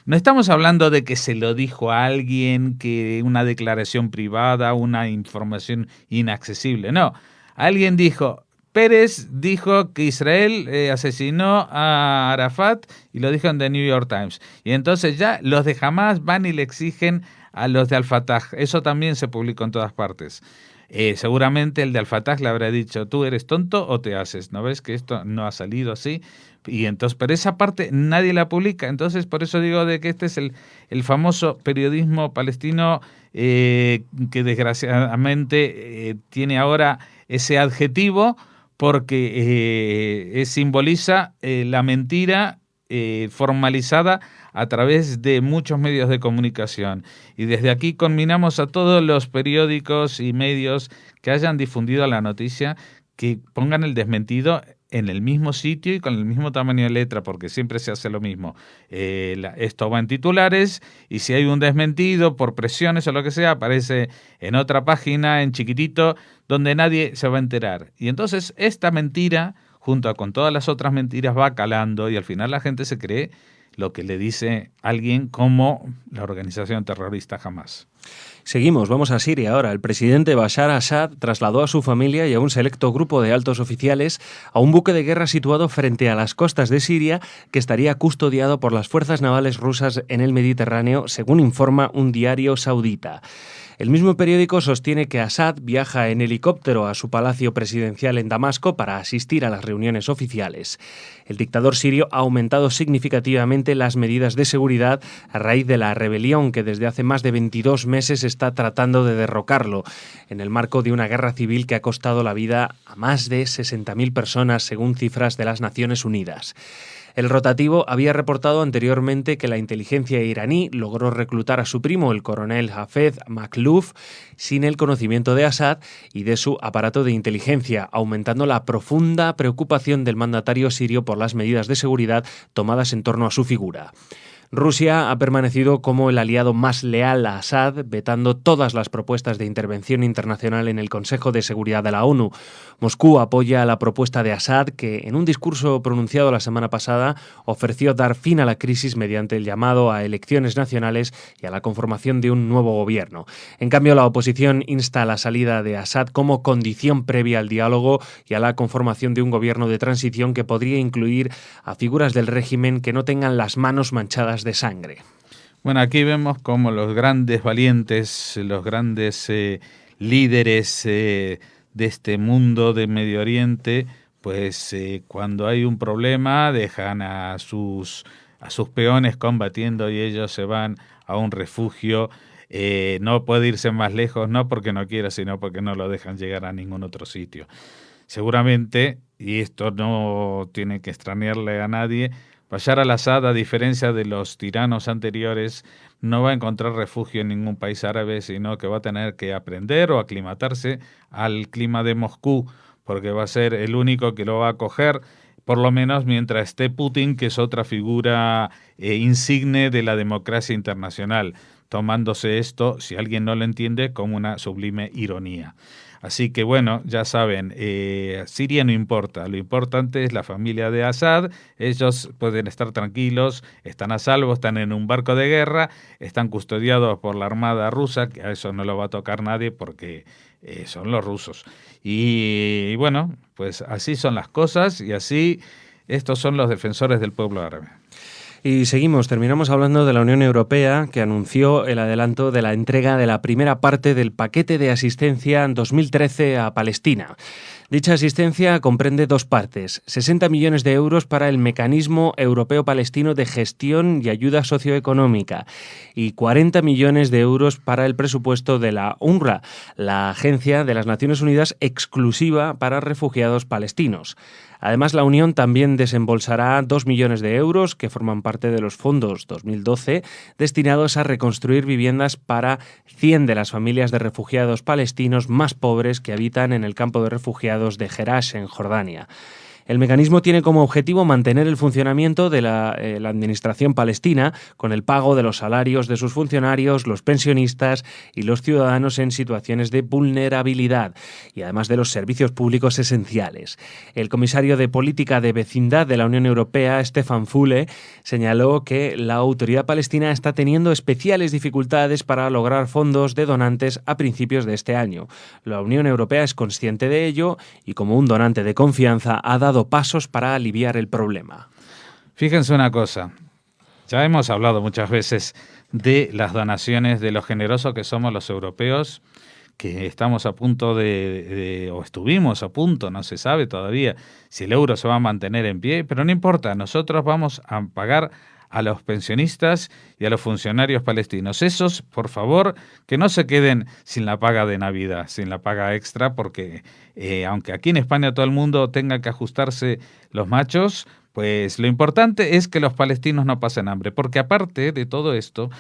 No estamos hablando de que se lo dijo a alguien, que una declaración privada, una información inaccesible. No, alguien dijo, Peres dijo que Israel asesinó a Arafat y lo dijo en The New York Times. Y entonces ya los de Hamas van y le exigen a los de Al-Fatah. Eso también se publicó en todas partes. Seguramente el de Al-Fatah le habrá dicho, tú eres tonto o te haces, ¿no ves que esto no ha salido así? Y entonces, pero esa parte nadie la publica, entonces por eso digo de que este es el famoso periodismo palestino que desgraciadamente tiene ahora ese adjetivo porque simboliza la mentira formalizada a través de muchos medios de comunicación. Y desde aquí conminamos a todos los periódicos y medios que hayan difundido la noticia que pongan el desmentido en el mismo sitio y con el mismo tamaño de letra, porque siempre se hace lo mismo. Esto va en titulares y si hay un desmentido por presiones o lo que sea, aparece en otra página en chiquitito donde nadie se va a enterar. Y entonces esta mentira, junto con todas las otras mentiras, va calando y al final la gente se cree lo que le dice alguien como la organización terrorista Hamás. Seguimos, vamos a Siria ahora. El presidente Bashar Assad trasladó a su familia y a un selecto grupo de altos oficiales a un buque de guerra situado frente a las costas de Siria que estaría custodiado por las fuerzas navales rusas en el Mediterráneo, según informa un diario saudita. El mismo periódico sostiene que Assad viaja en helicóptero a su palacio presidencial en Damasco para asistir a las reuniones oficiales. El dictador sirio ha aumentado significativamente las medidas de seguridad a raíz de la rebelión que desde hace más de 22 meses está tratando de derrocarlo, en el marco de una guerra civil que ha costado la vida a más de 60.000 personas, según cifras de las Naciones Unidas. El rotativo había reportado anteriormente que la inteligencia iraní logró reclutar a su primo, el coronel Hafez Makhlouf, sin el conocimiento de Assad y de su aparato de inteligencia, aumentando la profunda preocupación del mandatario sirio por las medidas de seguridad tomadas en torno a su figura. Rusia ha permanecido como el aliado más leal a Assad, vetando todas las propuestas de intervención internacional en el Consejo de Seguridad de la ONU. Moscú apoya la propuesta de Assad, que en un discurso pronunciado la semana pasada ofreció dar fin a la crisis mediante el llamado a elecciones nacionales y a la conformación de un nuevo gobierno. En cambio, la oposición insta a la salida de Assad como condición previa al diálogo y a la conformación de un gobierno de transición que podría incluir a figuras del régimen que no tengan las manos manchadas de sangre. Bueno, aquí vemos como los grandes valientes, los grandes líderes de este mundo de Medio Oriente, pues cuando hay un problema dejan a sus peones combatiendo y ellos se van a un refugio. No puede irse más lejos, no porque no quiera, sino porque no lo dejan llegar a ningún otro sitio. Seguramente, y esto no tiene que extrañarle a nadie, Bashar al-Assad, a diferencia de los tiranos anteriores, no va a encontrar refugio en ningún país árabe, sino que va a tener que aprender o aclimatarse al clima de Moscú, porque va a ser el único que lo va a acoger, por lo menos mientras esté Putin, que es otra figura insigne de la democracia internacional, tomándose esto, si alguien no lo entiende, como una sublime ironía. Así que bueno, ya saben, Siria no importa, lo importante es la familia de Assad, ellos pueden estar tranquilos, están a salvo, están en un barco de guerra, están custodiados por la armada rusa, que a eso no lo va a tocar nadie porque son los rusos. Y bueno, pues así son las cosas y así estos son los defensores del pueblo árabe. Y seguimos, terminamos hablando de la Unión Europea, que anunció el adelanto de la entrega de la primera parte del paquete de asistencia en 2013 a Palestina. Dicha asistencia comprende dos partes: 60 millones de euros para el Mecanismo Europeo Palestino de Gestión y Ayuda Socioeconómica y 40 millones de euros para el presupuesto de la UNRWA, la agencia de las Naciones Unidas exclusiva para refugiados palestinos. Además, la Unión también desembolsará 2 millones de euros que forman parte de los fondos 2012 destinados a reconstruir viviendas para 100 de las familias de refugiados palestinos más pobres que habitan en el campo de refugiados de Jerash, en Jordania. El mecanismo tiene como objetivo mantener el funcionamiento de la administración palestina con el pago de los salarios de sus funcionarios, los pensionistas y los ciudadanos en situaciones de vulnerabilidad y además de los servicios públicos esenciales. El comisario de Política de Vecindad de la Unión Europea, Stefan Füle, señaló que la autoridad palestina está teniendo especiales dificultades para lograr fondos de donantes a principios de este año. La Unión Europea es consciente de ello y, como un donante de confianza, ha dado pasos para aliviar el problema. Fíjense una cosa, ya hemos hablado muchas veces de las donaciones, de lo generosos que somos los europeos, que estamos a punto o estuvimos a punto, no se sabe todavía si el euro se va a mantener en pie, pero no importa, nosotros vamos a pagar a los pensionistas y a los funcionarios palestinos. Esos, por favor, que no se queden sin la paga de Navidad, sin la paga extra, porque aunque aquí en España todo el mundo tenga que ajustarse los machos, pues lo importante es que los palestinos no pasen hambre, porque aparte de todo esto,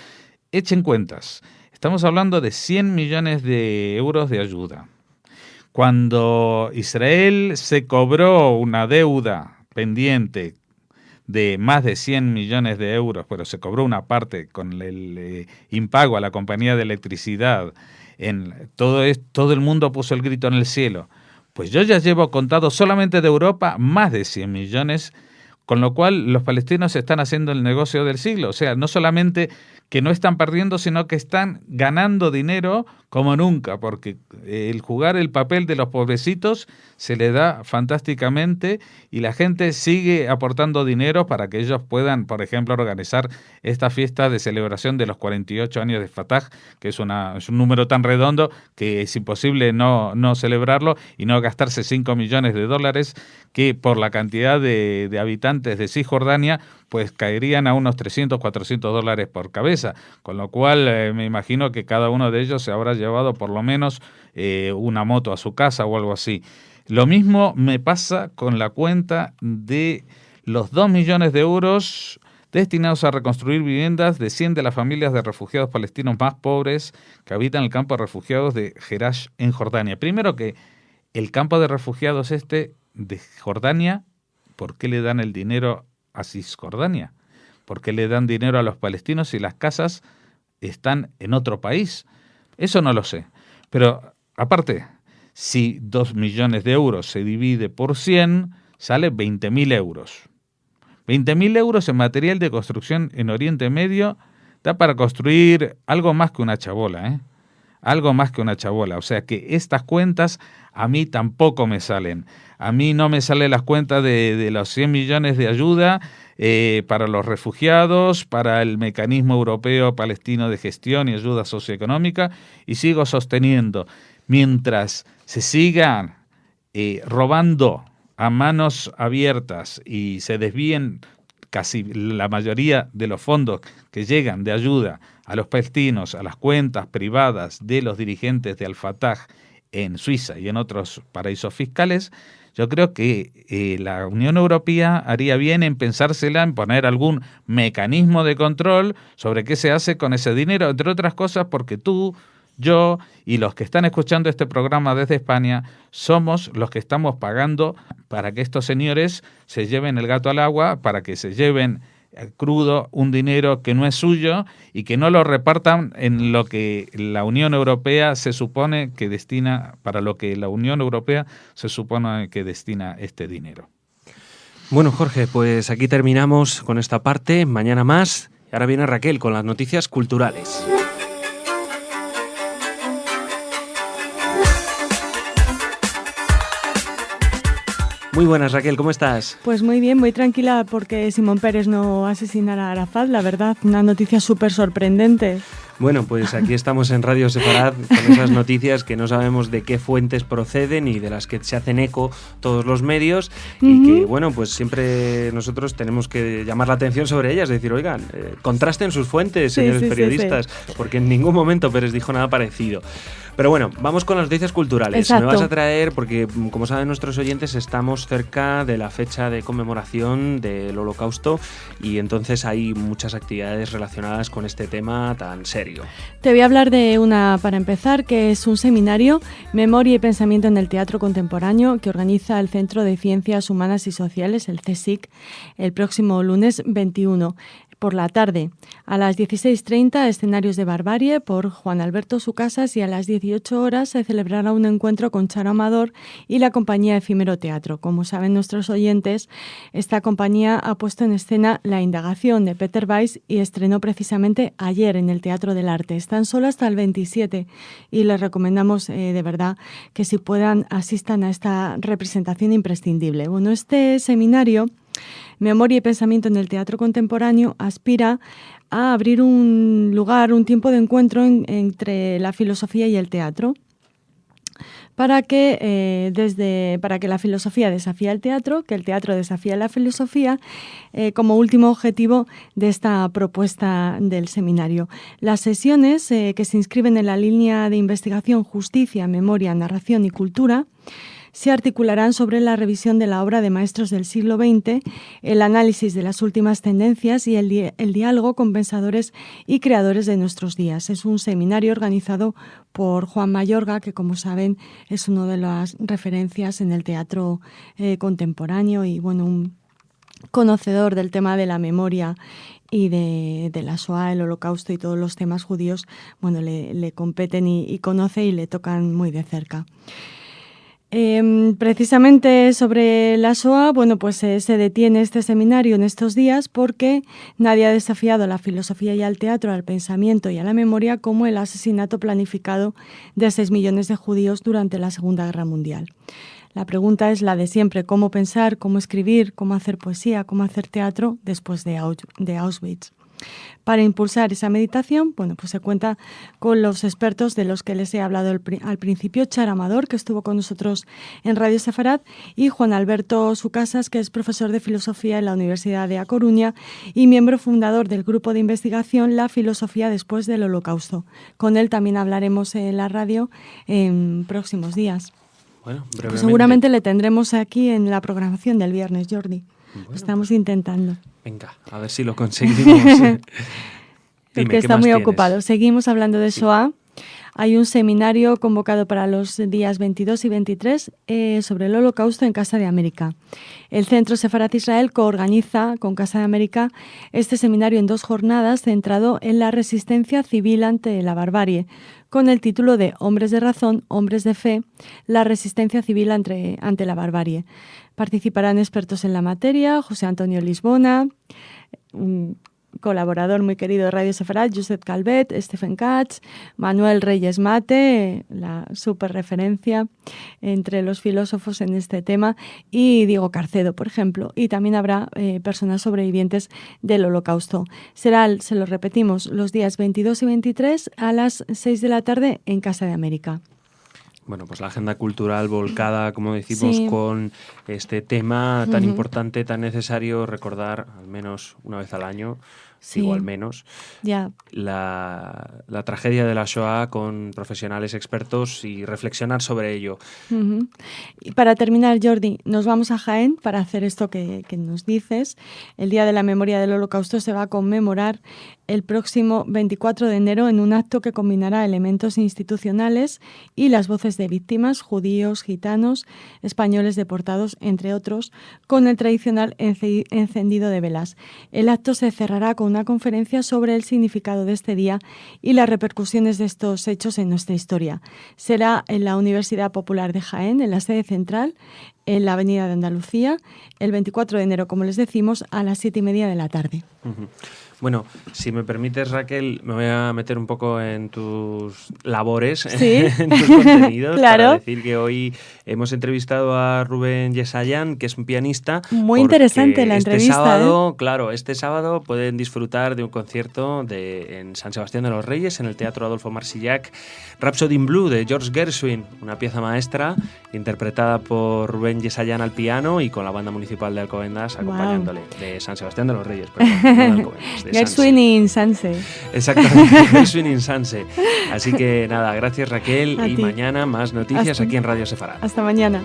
echen cuentas. Estamos hablando de 100 millones de euros de ayuda. Cuando Israel se cobró una deuda pendiente de más de 100 millones de euros, pero se cobró una parte con el impago a la compañía de electricidad, todo el mundo puso el grito en el cielo. Pues yo ya llevo contado solamente de Europa más de 100 millones, con lo cual los palestinos están haciendo el negocio del siglo. O sea, no solamente que no están perdiendo, sino que están ganando dinero como nunca, porque el jugar el papel de los pobrecitos se le da fantásticamente y la gente sigue aportando dinero para que ellos puedan, por ejemplo, organizar esta fiesta de celebración de los 48 años de Fatah, que es un número tan redondo que es imposible no celebrarlo y no gastarse 5 millones de dólares, que por la cantidad de habitantes de Cisjordania, pues caerían a unos 300, 400 dólares por cabeza, con lo cual me imagino que cada uno de ellos se habrá llevado por lo menos una moto a su casa o algo así. Lo mismo me pasa con la cuenta de los 2 millones de euros destinados a reconstruir viviendas de 100 de las familias de refugiados palestinos más pobres que habitan el campo de refugiados de Jerash en Jordania. Primero que el campo de refugiados de Jordania, ¿por qué le dan el dinero a Cisjordania? ¿Por qué le dan dinero a los palestinos si las casas están en otro país? Eso no lo sé. Pero aparte, si 2 millones de euros se divide por 100, sale 20.000 euros. 20.000 euros en material de construcción en Oriente Medio da para construir algo más que una chabola, ¿eh? Algo más que una chabola. O sea que estas cuentas a mí tampoco me salen. A mí no me salen las cuentas de los 100 millones de ayuda para los refugiados, para el mecanismo europeo palestino de gestión y ayuda socioeconómica, y sigo sosteniendo, mientras se sigan robando a manos abiertas y se desvíen casi la mayoría de los fondos que llegan de ayuda a los palestinos a las cuentas privadas de los dirigentes de Al-Fatah en Suiza y en otros paraísos fiscales, yo creo que la Unión Europea haría bien en pensársela, en poner algún mecanismo de control sobre qué se hace con ese dinero, entre otras cosas porque tú, yo y los que están escuchando este programa desde España somos los que estamos pagando para que estos señores se lleven el gato al agua, para que se lleven crudo un dinero que no es suyo y que no lo repartan en lo que la Unión Europea se supone que destina, para lo que la Unión Europea se supone que destina este dinero. Bueno, Jorge, pues aquí terminamos con esta parte, mañana más, y ahora viene Raquel con las noticias culturales. Muy buenas, Raquel, ¿cómo estás? Pues muy bien, muy tranquila porque Simón Peres no asesinará a Arafat, la verdad, una noticia súper sorprendente. Bueno, pues aquí estamos en Radio Sefarad con esas noticias que no sabemos de qué fuentes proceden y de las que se hacen eco todos los medios y que, bueno, pues siempre nosotros tenemos que llamar la atención sobre ellas, decir, oigan, contrasten sus fuentes, señores periodistas, porque en ningún momento Pérez dijo nada parecido. Pero bueno, vamos con las noticias culturales. Exacto. Me vas a traer, porque como saben nuestros oyentes, estamos cerca de la fecha de conmemoración del Holocausto y entonces hay muchas actividades relacionadas con este tema tan serio. Te voy a hablar de una, para empezar, que es un seminario, Memoria y Pensamiento en el Teatro Contemporáneo, que organiza el Centro de Ciencias Humanas y Sociales, el CSIC, el próximo lunes 21. Por la tarde, a las 16:30, Escenarios de Barbarie por Juan Alberto Sucasas, y a las 18 horas se celebrará un encuentro con Charo Amador y la compañía Efímero Teatro. Como saben nuestros oyentes, esta compañía ha puesto en escena La Indagación de Peter Weiss y estrenó precisamente ayer en el Teatro del Arte. Están solo hasta el 27 y les recomendamos de verdad que si puedan asistan a esta representación imprescindible. Bueno, este seminario Memoria y Pensamiento en el Teatro Contemporáneo aspira a abrir un lugar, un tiempo de encuentro entre la filosofía y el teatro. para que la filosofía desafíe al teatro, que el teatro desafíe a la filosofía, como último objetivo de esta propuesta del seminario. Las sesiones que se inscriben en la línea de investigación Justicia, Memoria, Narración y Cultura se articularán sobre la revisión de la obra de maestros del siglo XX, el análisis de las últimas tendencias y el diálogo con pensadores y creadores de nuestros días. Es un seminario organizado por Juan Mayorga, que, como saben, es una de las referencias en el teatro contemporáneo y, bueno, un conocedor del tema de la memoria y de la Shoah, el Holocausto y todos los temas judíos. Bueno, le competen y conoce y le tocan muy de cerca. Precisamente sobre la Shoah, bueno, pues se detiene este seminario en estos días porque nadie ha desafiado a la filosofía y al teatro, al pensamiento y a la memoria como el asesinato planificado de 6 millones de judíos durante la Segunda Guerra Mundial. La pregunta es la de siempre: cómo pensar, cómo escribir, cómo hacer poesía, cómo hacer teatro después de Auschwitz. Para impulsar esa meditación, bueno, pues se cuenta con los expertos de los que les he hablado al principio: Char Amador, que estuvo con nosotros en Radio Sefarad, y Juan Alberto Sucasas, que es profesor de filosofía en la Universidad de A Coruña y miembro fundador del grupo de investigación La Filosofía después del Holocausto. Con él también hablaremos en la radio en próximos días. Bueno, brevemente. Pues seguramente le tendremos aquí en la programación del viernes, Jordi. Bueno, estamos intentando. Venga, a ver si lo conseguimos. Porque está muy ocupado. Seguimos hablando de Shoah. Hay un seminario convocado para los días 22 y 23 sobre el Holocausto en Casa de América. El Centro Sefarat Israel coorganiza con Casa de América este seminario en 2 jornadas centrado en la resistencia civil ante la barbarie, con el título de Hombres de razón, hombres de fe, la resistencia civil ante la barbarie. Participarán expertos en la materia: José Antonio Lisbona, un colaborador muy querido de Radio Sefarad, Josep Calvet, Stephen Katz, Manuel Reyes Mate, la super referencia entre los filósofos en este tema, y Diego Carcedo, por ejemplo. Y también habrá personas sobrevivientes del Holocausto. Será, se lo repetimos, los días 22 y 23 a las 6 de la tarde en Casa de América. Bueno, pues la agenda cultural volcada, como decimos, sí, con este tema tan importante, tan necesario recordar al menos una vez al año, sí, digo al menos, ya, la tragedia de la Shoah con profesionales expertos y reflexionar sobre ello. Y para terminar, Jordi, nos vamos a Jaén para hacer esto que nos dices. El Día de la Memoria del Holocausto se va a conmemorar el próximo 24 de enero en un acto que combinará elementos institucionales y las voces de víctimas, judíos, gitanos, españoles deportados, entre otros, con el tradicional encendido de velas. El acto se cerrará con una conferencia sobre el significado de este día y las repercusiones de estos hechos en nuestra historia. Será en la Universidad Popular de Jaén, en la sede central, en la Avenida de Andalucía, el 24 de enero, como les decimos, a las 7:30 de la tarde. Bueno, si me permites, Raquel, me voy a meter un poco en tus labores, ¿sí? En tus contenidos, claro, para decir que hoy hemos entrevistado a Rubén Yesayan, que es un pianista. Muy interesante la entrevista. Sábado, claro, este sábado pueden disfrutar de un concierto en San Sebastián de los Reyes, en el Teatro Adolfo Marsillac, Rhapsody in Blue de George Gershwin, una pieza maestra interpretada por Rubén Yesayan al piano y con la Banda Municipal de Alcobendas acompañándole, de San Sebastián de los Reyes, perdón, no de Alcobendas. Gershwin in Sanse. Exactamente, Gershwin in Sanse. Así que nada, gracias Raquel, y mañana más noticias aquí en Radio Sefarad. Hasta mañana.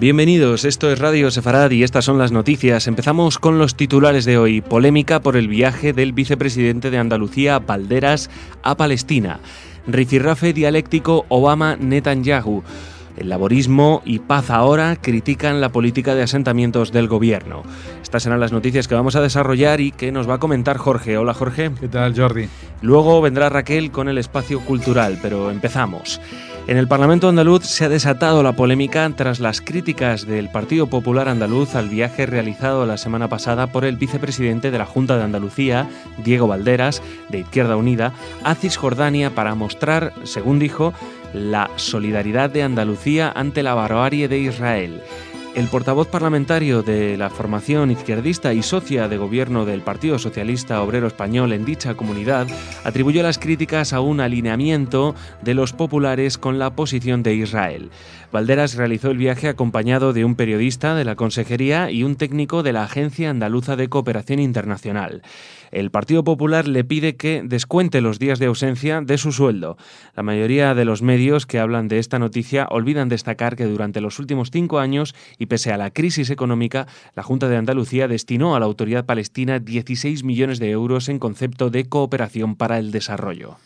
Bienvenidos, esto es Radio Sefarad y estas son las noticias. Empezamos con los titulares de hoy. Polémica por el viaje del vicepresidente de Andalucía, Balderas, a Palestina. Rifirrafe dialéctico Obama-Netanyahu. El laborismo y Paz Ahora critican la política de asentamientos del gobierno. Estas serán las noticias que vamos a desarrollar y que nos va a comentar Jorge. Hola Jorge. ¿Qué tal, Jordi? Luego vendrá Raquel con el espacio cultural, pero empezamos. En el Parlamento andaluz se ha desatado la polémica tras las críticas del Partido Popular Andaluz al viaje realizado la semana pasada por el vicepresidente de la Junta de Andalucía, Diego Balderas, de Izquierda Unida, a Cisjordania para mostrar, según dijo, la solidaridad de Andalucía ante la barbarie de Israel. El portavoz parlamentario de la formación izquierdista y socia de gobierno del Partido Socialista Obrero Español en dicha comunidad atribuyó las críticas a un alineamiento de los populares con la posición de Israel. Valderas realizó el viaje acompañado de un periodista de la Consejería y un técnico de la Agencia Andaluza de Cooperación Internacional. El Partido Popular le pide que descuente los días de ausencia de su sueldo. La mayoría de los medios que hablan de esta noticia olvidan destacar que durante los últimos 5 años, y pese a la crisis económica, la Junta de Andalucía destinó a la Autoridad Palestina 16 millones de euros en concepto de cooperación para el desarrollo.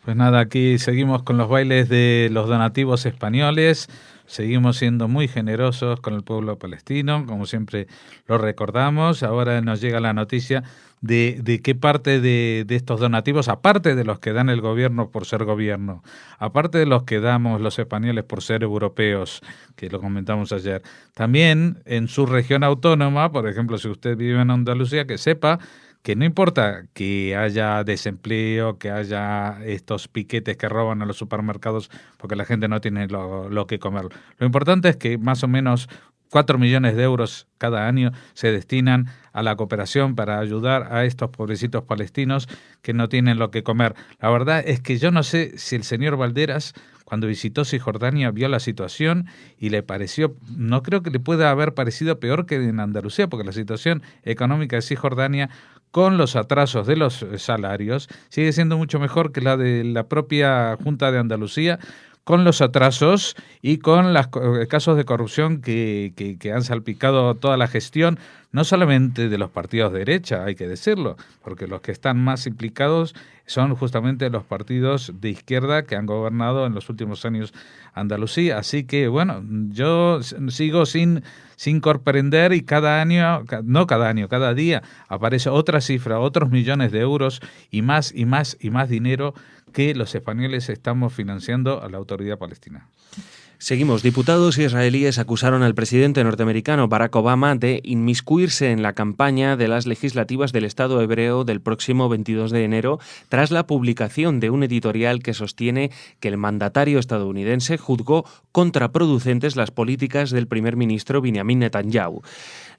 Pues nada, aquí seguimos con los bailes de los donativos españoles. Seguimos siendo muy generosos con el pueblo palestino, como siempre lo recordamos. Ahora nos llega la noticia de qué parte de estos donativos, aparte de los que dan el gobierno por ser gobierno, aparte de los que damos los españoles por ser europeos, que lo comentamos ayer, también en su región autónoma, por ejemplo, si usted vive en Andalucía, que sepa que no importa que haya desempleo, que haya estos piquetes que roban a los supermercados porque la gente no tiene lo que comer. Lo importante es que más o menos 4 millones de euros cada año se destinan a la cooperación para ayudar a estos pobrecitos palestinos que no tienen lo que comer. La verdad es que yo no sé si el señor Valderas, cuando visitó Cisjordania, vio la situación y le pareció, no creo que le pueda haber parecido peor que en Andalucía, porque la situación económica de Cisjordania, con los atrasos de los salarios, sigue siendo mucho mejor que la de la propia Junta de Andalucía, con los atrasos y con los casos de corrupción que han salpicado toda la gestión, no solamente de los partidos de derecha, hay que decirlo, porque los que están más implicados son justamente los partidos de izquierda que han gobernado en los últimos años Andalucía. Así que, bueno, yo sigo sin comprender y cada día aparece otra cifra, otros millones de euros y más dinero que los españoles estamos financiando a la Autoridad Palestina. Seguimos. Diputados israelíes acusaron al presidente norteamericano Barack Obama de inmiscuirse en la campaña de las legislativas del Estado hebreo del próximo 22 de enero tras la publicación de un editorial que sostiene que el mandatario estadounidense juzgó contraproducentes las políticas del primer ministro Benjamin Netanyahu.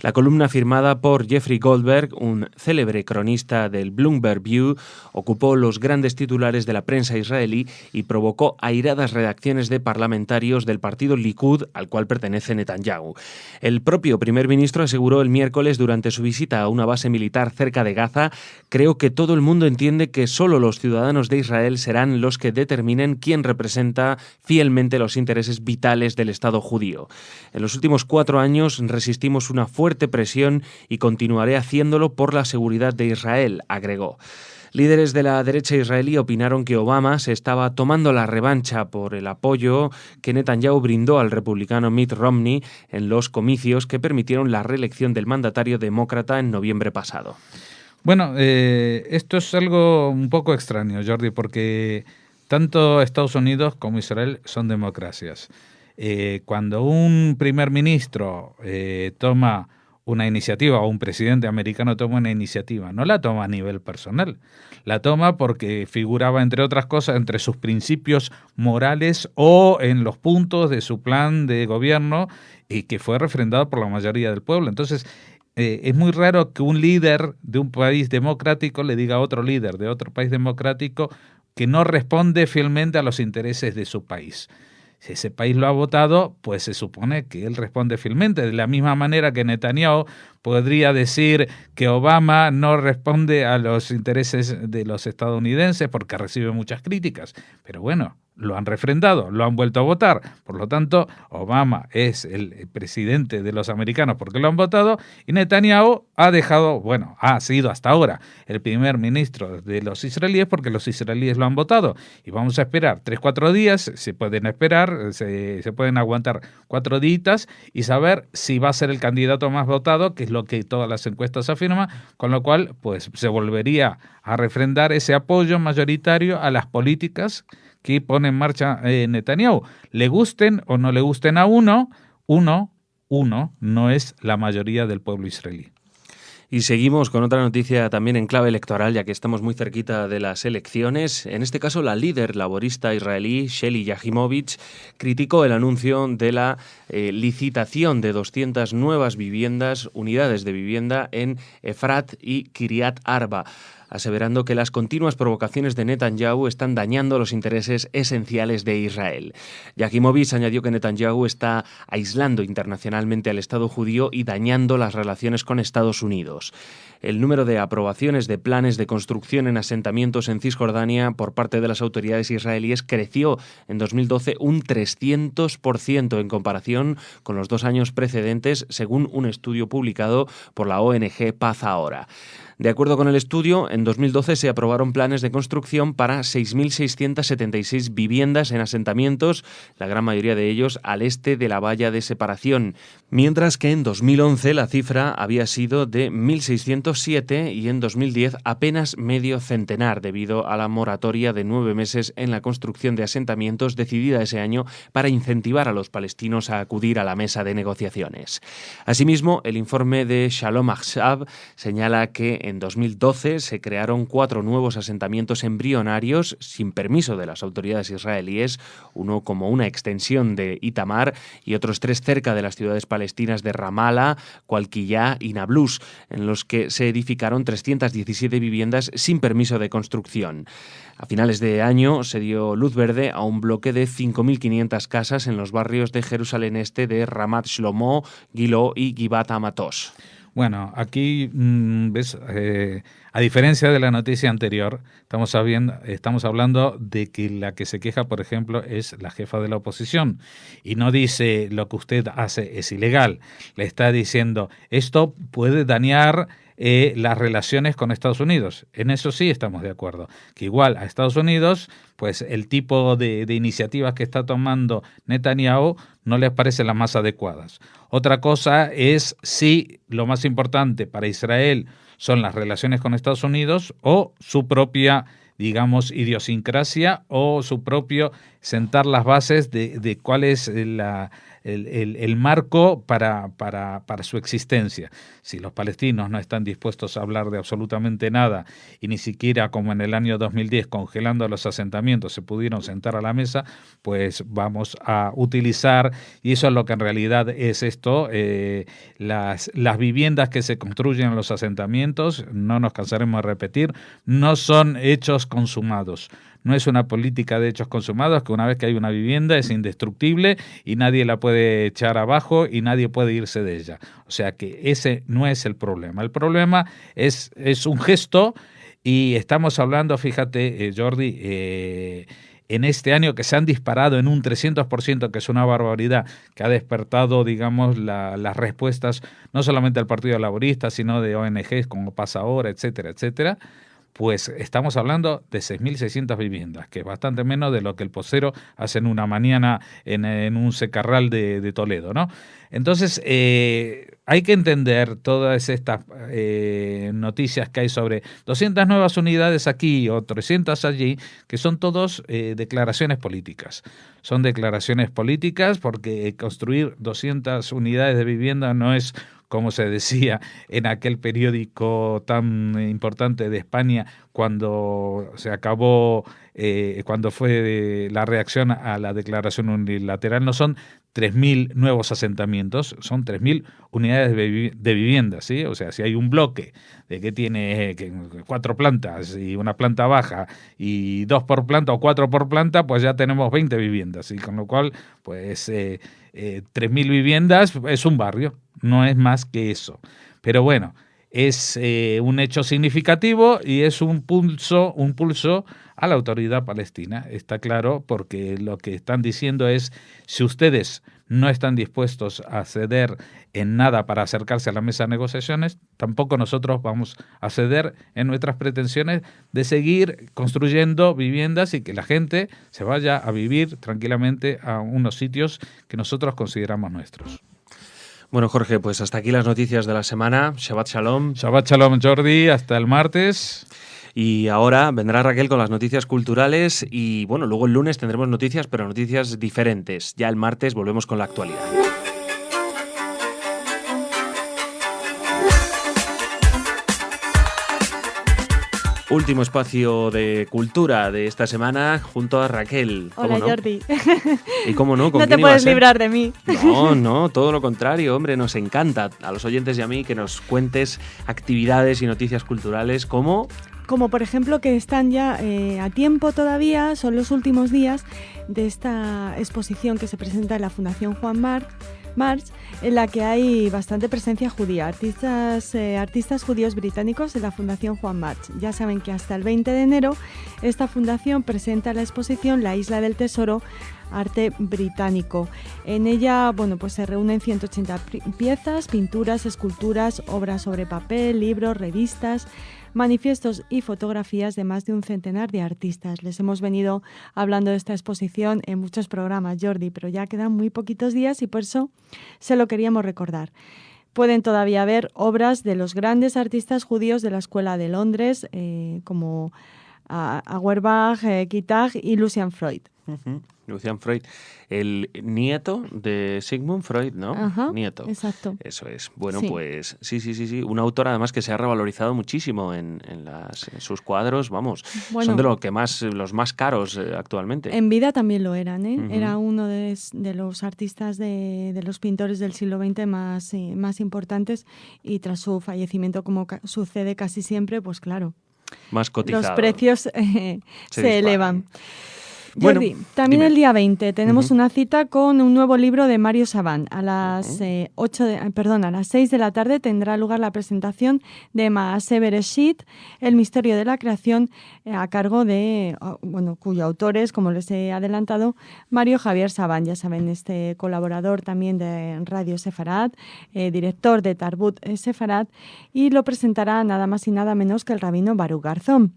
La columna firmada por Jeffrey Goldberg, un célebre cronista del Bloomberg View, ocupó los grandes titulares de la prensa israelí y provocó airadas reacciones de parlamentarios del partido Likud, al cual pertenece Netanyahu. El propio primer ministro aseguró el miércoles durante su visita a una base militar cerca de Gaza: «Creo que todo el mundo entiende que solo los ciudadanos de Israel serán los que determinen quién representa fielmente los intereses vitales del Estado judío. En los últimos 4 años resistimos una fuerte presión y continuaré haciéndolo por la seguridad de Israel», agregó. Líderes de la derecha israelí opinaron que Obama se estaba tomando la revancha por el apoyo que Netanyahu brindó al republicano Mitt Romney en los comicios que permitieron la reelección del mandatario demócrata en noviembre pasado. Bueno, esto es algo un poco extraño, Jordi, porque tanto Estados Unidos como Israel son democracias. Cuando un primer ministro toma una iniciativa, o un presidente americano toma una iniciativa, no la toma a nivel personal, la toma porque figuraba, entre otras cosas, entre sus principios morales o en los puntos de su plan de gobierno, y que fue refrendado por la mayoría del pueblo. Entonces, es muy raro que un líder de un país democrático le diga a otro líder de otro país democrático que no responde fielmente a los intereses de su país. Si ese país lo ha votado, pues se supone que él responde fielmente. De la misma manera que Netanyahu podría decir que Obama no responde a los intereses de los estadounidenses porque recibe muchas críticas. Pero bueno, lo han refrendado, lo han vuelto a votar. Por lo tanto, Obama es el presidente de los americanos porque lo han votado, y Netanyahu ha sido hasta ahora el primer ministro de los israelíes porque los israelíes lo han votado. Y vamos a esperar 3-4 días, se pueden aguantar 4 días y saber si va a ser el candidato más votado, que es lo que todas las encuestas afirman, con lo cual pues se volvería a refrendar ese apoyo mayoritario a las políticas que pone en marcha Netanyahu. Le gusten o no le gusten a uno no es la mayoría del pueblo israelí. Y seguimos con otra noticia también en clave electoral, ya que estamos muy cerquita de las elecciones. En este caso, la líder laborista israelí, Shelly Yahimovich, criticó el anuncio de la licitación de 200 nuevas viviendas, unidades de vivienda en Efrat y Kiryat Arba, aseverando que las continuas provocaciones de Netanyahu están dañando los intereses esenciales de Israel. Yahimovich añadió que Netanyahu está aislando internacionalmente al Estado judío y dañando las relaciones con Estados Unidos. El número de aprobaciones de planes de construcción en asentamientos en Cisjordania por parte de las autoridades israelíes creció en 2012 un 300% en comparación con los 2 años precedentes, según un estudio publicado por la ONG Paz Ahora. De acuerdo con el estudio, en 2012 se aprobaron planes de construcción para 6.676 viviendas en asentamientos, la gran mayoría de ellos al este de la valla de separación, mientras que en 2011 la cifra había sido de 1.607 y en 2010 apenas medio centenar, debido a la moratoria de 9 meses en la construcción de asentamientos decidida ese año para incentivar a los palestinos a acudir a la mesa de negociaciones. Asimismo, el informe de Shalom Achshav señala que en 2012 se crearon 4 nuevos asentamientos embrionarios sin permiso de las autoridades israelíes, uno como una extensión de Itamar y otros 3 cerca de las ciudades palestinas de Ramallah, Qalqiyá y Nablus, en los que se edificaron 317 viviendas sin permiso de construcción. A finales de año se dio luz verde a un bloque de 5.500 casas en los barrios de Jerusalén Este de Ramat Shlomo, Gilo y Givat Hamatos. Bueno, aquí, ves, a diferencia de la noticia anterior, estamos hablando de que la que se queja, por ejemplo, es la jefa de la oposición y no dice lo que usted hace es ilegal. Le está diciendo esto puede dañar las relaciones con Estados Unidos. En eso sí estamos de acuerdo. Que igual a Estados Unidos, pues el tipo de iniciativas que está tomando Netanyahu no les parece las más adecuadas. Otra cosa es si lo más importante para Israel son las relaciones con Estados Unidos o su propia, digamos, idiosincrasia o su propio sentar las bases de cuál es el marco para su existencia. Si los palestinos no están dispuestos a hablar de absolutamente nada y ni siquiera como en el año 2010 congelando los asentamientos se pudieron sentar a la mesa, pues vamos a utilizar, y eso es lo que en realidad es esto, las viviendas que se construyen en los asentamientos, no nos cansaremos de repetir, no son hechos consumados. No es una política de hechos consumados, que una vez que hay una vivienda es indestructible y nadie la puede echar abajo y nadie puede irse de ella. O sea que ese no es el problema. El problema es un gesto y estamos hablando, fíjate, Jordi, en este año que se han disparado en un 300%, que es una barbaridad, que ha despertado, digamos, las respuestas no solamente del Partido Laborista, sino de ONGs como Paz Ahora, etcétera, etcétera. Pues estamos hablando de 6.600 viviendas, que es bastante menos de lo que el Vocero hace en una mañana en un secarral de Toledo, ¿no? Entonces, hay que entender todas estas noticias que hay sobre 200 nuevas unidades aquí o 300 allí, que son todos declaraciones políticas. Son declaraciones políticas porque construir 200 unidades de vivienda no es, como se decía en aquel periódico tan importante de España cuando se acabó, cuando fue la reacción a la declaración unilateral, no son 3.000 nuevos asentamientos, son 3.000 unidades de vivienda, ¿sí? O sea, si hay un bloque de que tiene 4 plantas y una planta baja y 2 por planta o 4 por planta, pues ya tenemos 20 viviendas, y con lo cual, pues 3.000 viviendas es un barrio, no es más que eso. Pero bueno, es un hecho significativo y es un pulso a la autoridad palestina, está claro, porque lo que están diciendo es, si ustedes no están dispuestos a ceder en nada para acercarse a la mesa de negociaciones, tampoco nosotros vamos a ceder en nuestras pretensiones de seguir construyendo viviendas y que la gente se vaya a vivir tranquilamente a unos sitios que nosotros consideramos nuestros. Bueno, Jorge, pues hasta aquí las noticias de la semana. Shabbat Shalom. Shabbat Shalom, Jordi. Hasta el martes. Y ahora vendrá Raquel con las noticias culturales y, bueno, luego el lunes tendremos noticias, pero noticias diferentes. Ya el martes volvemos con la actualidad. Último espacio de cultura de esta semana junto a Raquel. Hola, ¿Cómo no? Jordi. ¿Y cómo no? ¿Con No te quién iba a puedes ser? librar de mí. No, todo lo contrario, hombre, nos encanta a los oyentes y a mí que nos cuentes actividades y noticias culturales como... Como por ejemplo que están ya a tiempo todavía, son los últimos días de esta exposición que se presenta en la Fundación Juan March, en la que hay bastante presencia judía, artistas judíos británicos en la Fundación Juan March. Ya saben que hasta el 20 de enero esta fundación presenta la exposición La Isla del Tesoro, arte británico. En ella, pues se reúnen 180 piezas, pinturas, esculturas, obras sobre papel, libros, revistas, manifiestos y fotografías de más de un centenar de artistas. Les hemos venido hablando de esta exposición en muchos programas, Jordi, pero ya quedan muy poquitos días y por eso se lo queríamos recordar. Pueden todavía ver obras de los grandes artistas judíos de la Escuela de Londres, como Auerbach, Kitag y Lucian Freud. Uh-huh. Lucian Freud, el nieto de Sigmund Freud, ¿no? Ajá, nieto. Exacto. Eso es. Bueno, Sí. pues sí. Un autor además que se ha revalorizado muchísimo en sus cuadros, vamos. Bueno, son de los más caros actualmente. En vida también lo eran, ¿eh? Uh-huh. Era uno de los artistas de los pintores del siglo XX más importantes, y tras su fallecimiento, como sucede casi siempre, pues claro, Más cotizado. los precios se elevan. Bueno, Jordi, también dime. el día 20 tenemos Uh-huh. una cita con un nuevo libro de Mario Saban. A las 6 de la tarde tendrá lugar la presentación de Maaseh Bereshit, El misterio de la creación, a cargo de, cuyo autor es, como les he adelantado, Mario Javier Saban. Ya saben, este colaborador también de Radio Sefarad, director de Tarbut Sefarad, y lo presentará nada más y nada menos que el rabino Baruch Garzón.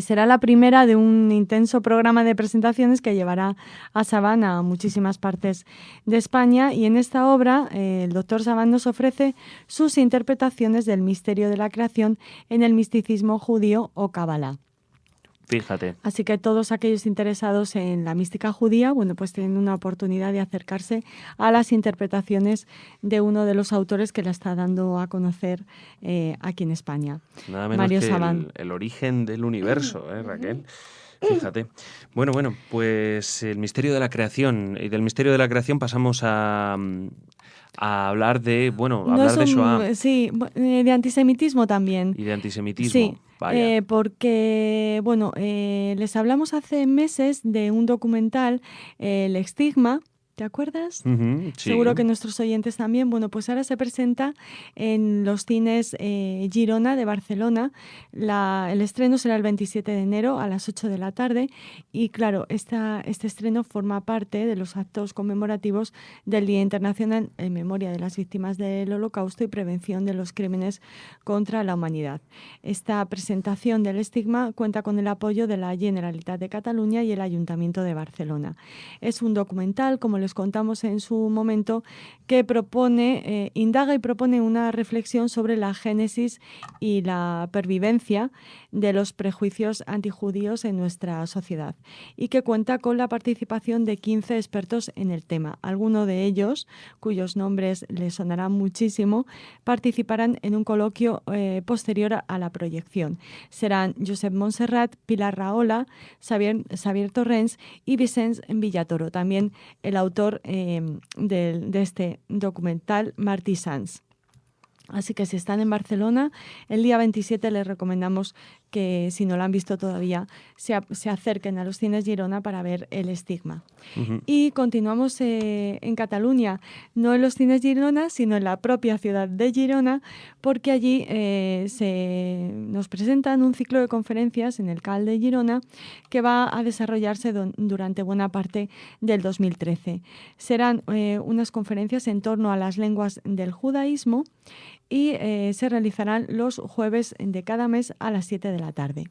Será la primera de un intenso programa de presentaciones que llevará a Saban a muchísimas partes de España, y en esta obra el doctor Saban nos ofrece sus interpretaciones del misterio de la creación en el misticismo judío o Kabbalah. Fíjate. Así que todos aquellos interesados en la mística judía, pues tienen una oportunidad de acercarse a las interpretaciones de uno de los autores que la está dando a conocer aquí en España. Nada menos Mario que Saban. el origen del universo, Raquel. Fíjate. Bueno, pues el misterio de la creación. Y del misterio de la creación pasamos a hablar de, hablar de Shoah. Sí, de antisemitismo también. Y de antisemitismo. Sí, Vaya. porque, les hablamos hace meses de un documental, El Estigma. ¿Te acuerdas? Uh-huh, sí. Seguro que nuestros oyentes también. Pues ahora se presenta en los cines Girona de Barcelona. El estreno será el 27 de enero a las 8 de la tarde. Y claro, este estreno forma parte de los actos conmemorativos del Día Internacional en memoria de las víctimas del Holocausto y prevención de los crímenes contra la humanidad. Esta presentación del Estigma cuenta con el apoyo de la Generalitat de Cataluña y el Ayuntamiento de Barcelona. Es un documental, como les contamos en su momento, que indaga y propone una reflexión sobre la génesis y la pervivencia de los prejuicios antijudíos en nuestra sociedad, y que cuenta con la participación de 15 expertos en el tema. Algunos de ellos, cuyos nombres les sonarán muchísimo, participarán en un coloquio posterior a la proyección. Serán Josep Montserrat, Pilar Rahola, Xavier Torrens y Vicenç Villatoro, también el autor de este documental, Martí Sans. Así que si están en Barcelona, el día 27 les recomendamos que, si no lo han visto todavía, se acerquen a los cines Girona para ver El Estigma. Uh-huh. Y continuamos en Cataluña, no en los cines Girona, sino en la propia ciudad de Girona, porque allí nos presentan un ciclo de conferencias en el CAL de Girona que va a desarrollarse durante buena parte del 2013. Serán unas conferencias en torno a las lenguas del judaísmo, y se realizarán los jueves de cada mes a las 7 de la tarde.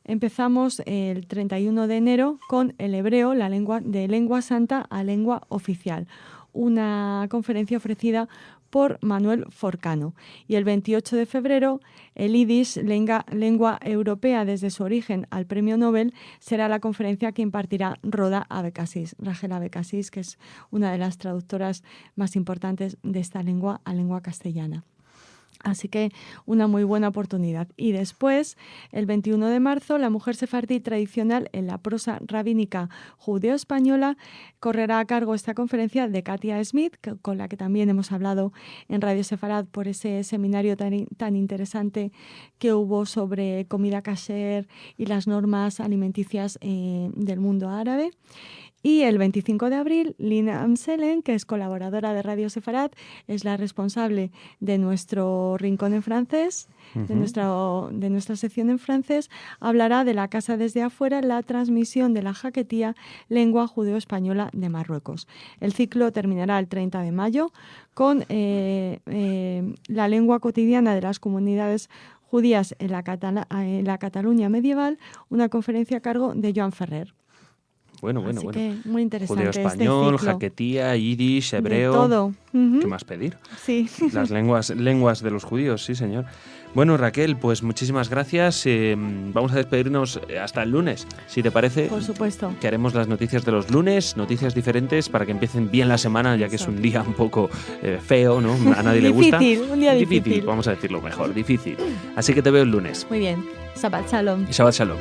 Empezamos el 31 de enero con el hebreo, la lengua de lengua santa a lengua oficial, una conferencia ofrecida por Manuel Forcano. Y el 28 de febrero, el Yiddish, lengua europea desde su origen al Premio Nobel, será la conferencia que impartirá Rachel Abecassis, que es una de las traductoras más importantes de esta lengua a lengua castellana. Así que una muy buena oportunidad. Y después, el 21 de marzo, la mujer sefardí tradicional en la prosa rabínica judeo-española correrá a cargo esta conferencia de Katia Smith, con la que también hemos hablado en Radio Sefarad por ese seminario tan interesante que hubo sobre comida kasher y las normas alimenticias del mundo árabe. Y el 25 de abril, Lina Amselen, que es colaboradora de Radio Sefarad, es la responsable de nuestro rincón en francés, de nuestra sección en francés, hablará de la Casa desde afuera, la transmisión de la jaquetía, lengua judeo-española de Marruecos. El ciclo terminará el 30 de mayo con la lengua cotidiana de las comunidades judías en la Cataluña medieval, una conferencia a cargo de Joan Ferrer. Bueno. Que muy interesante. Judeo español, este ciclo. jaquetía, yiddish, hebreo. De todo. ¿Qué más pedir? Sí. Las lenguas de los judíos, sí, señor. Bueno, Raquel, pues muchísimas gracias. Vamos a despedirnos hasta el lunes, si te parece. Por supuesto. Que haremos las noticias de los lunes, noticias diferentes para que empiecen bien la semana, ya que es un día un poco feo, ¿no? A nadie le gusta. Un día difícil. Vamos a decirlo mejor, difícil. Así que te veo el lunes. Muy bien. Shabbat Shalom. Shabbat Shalom.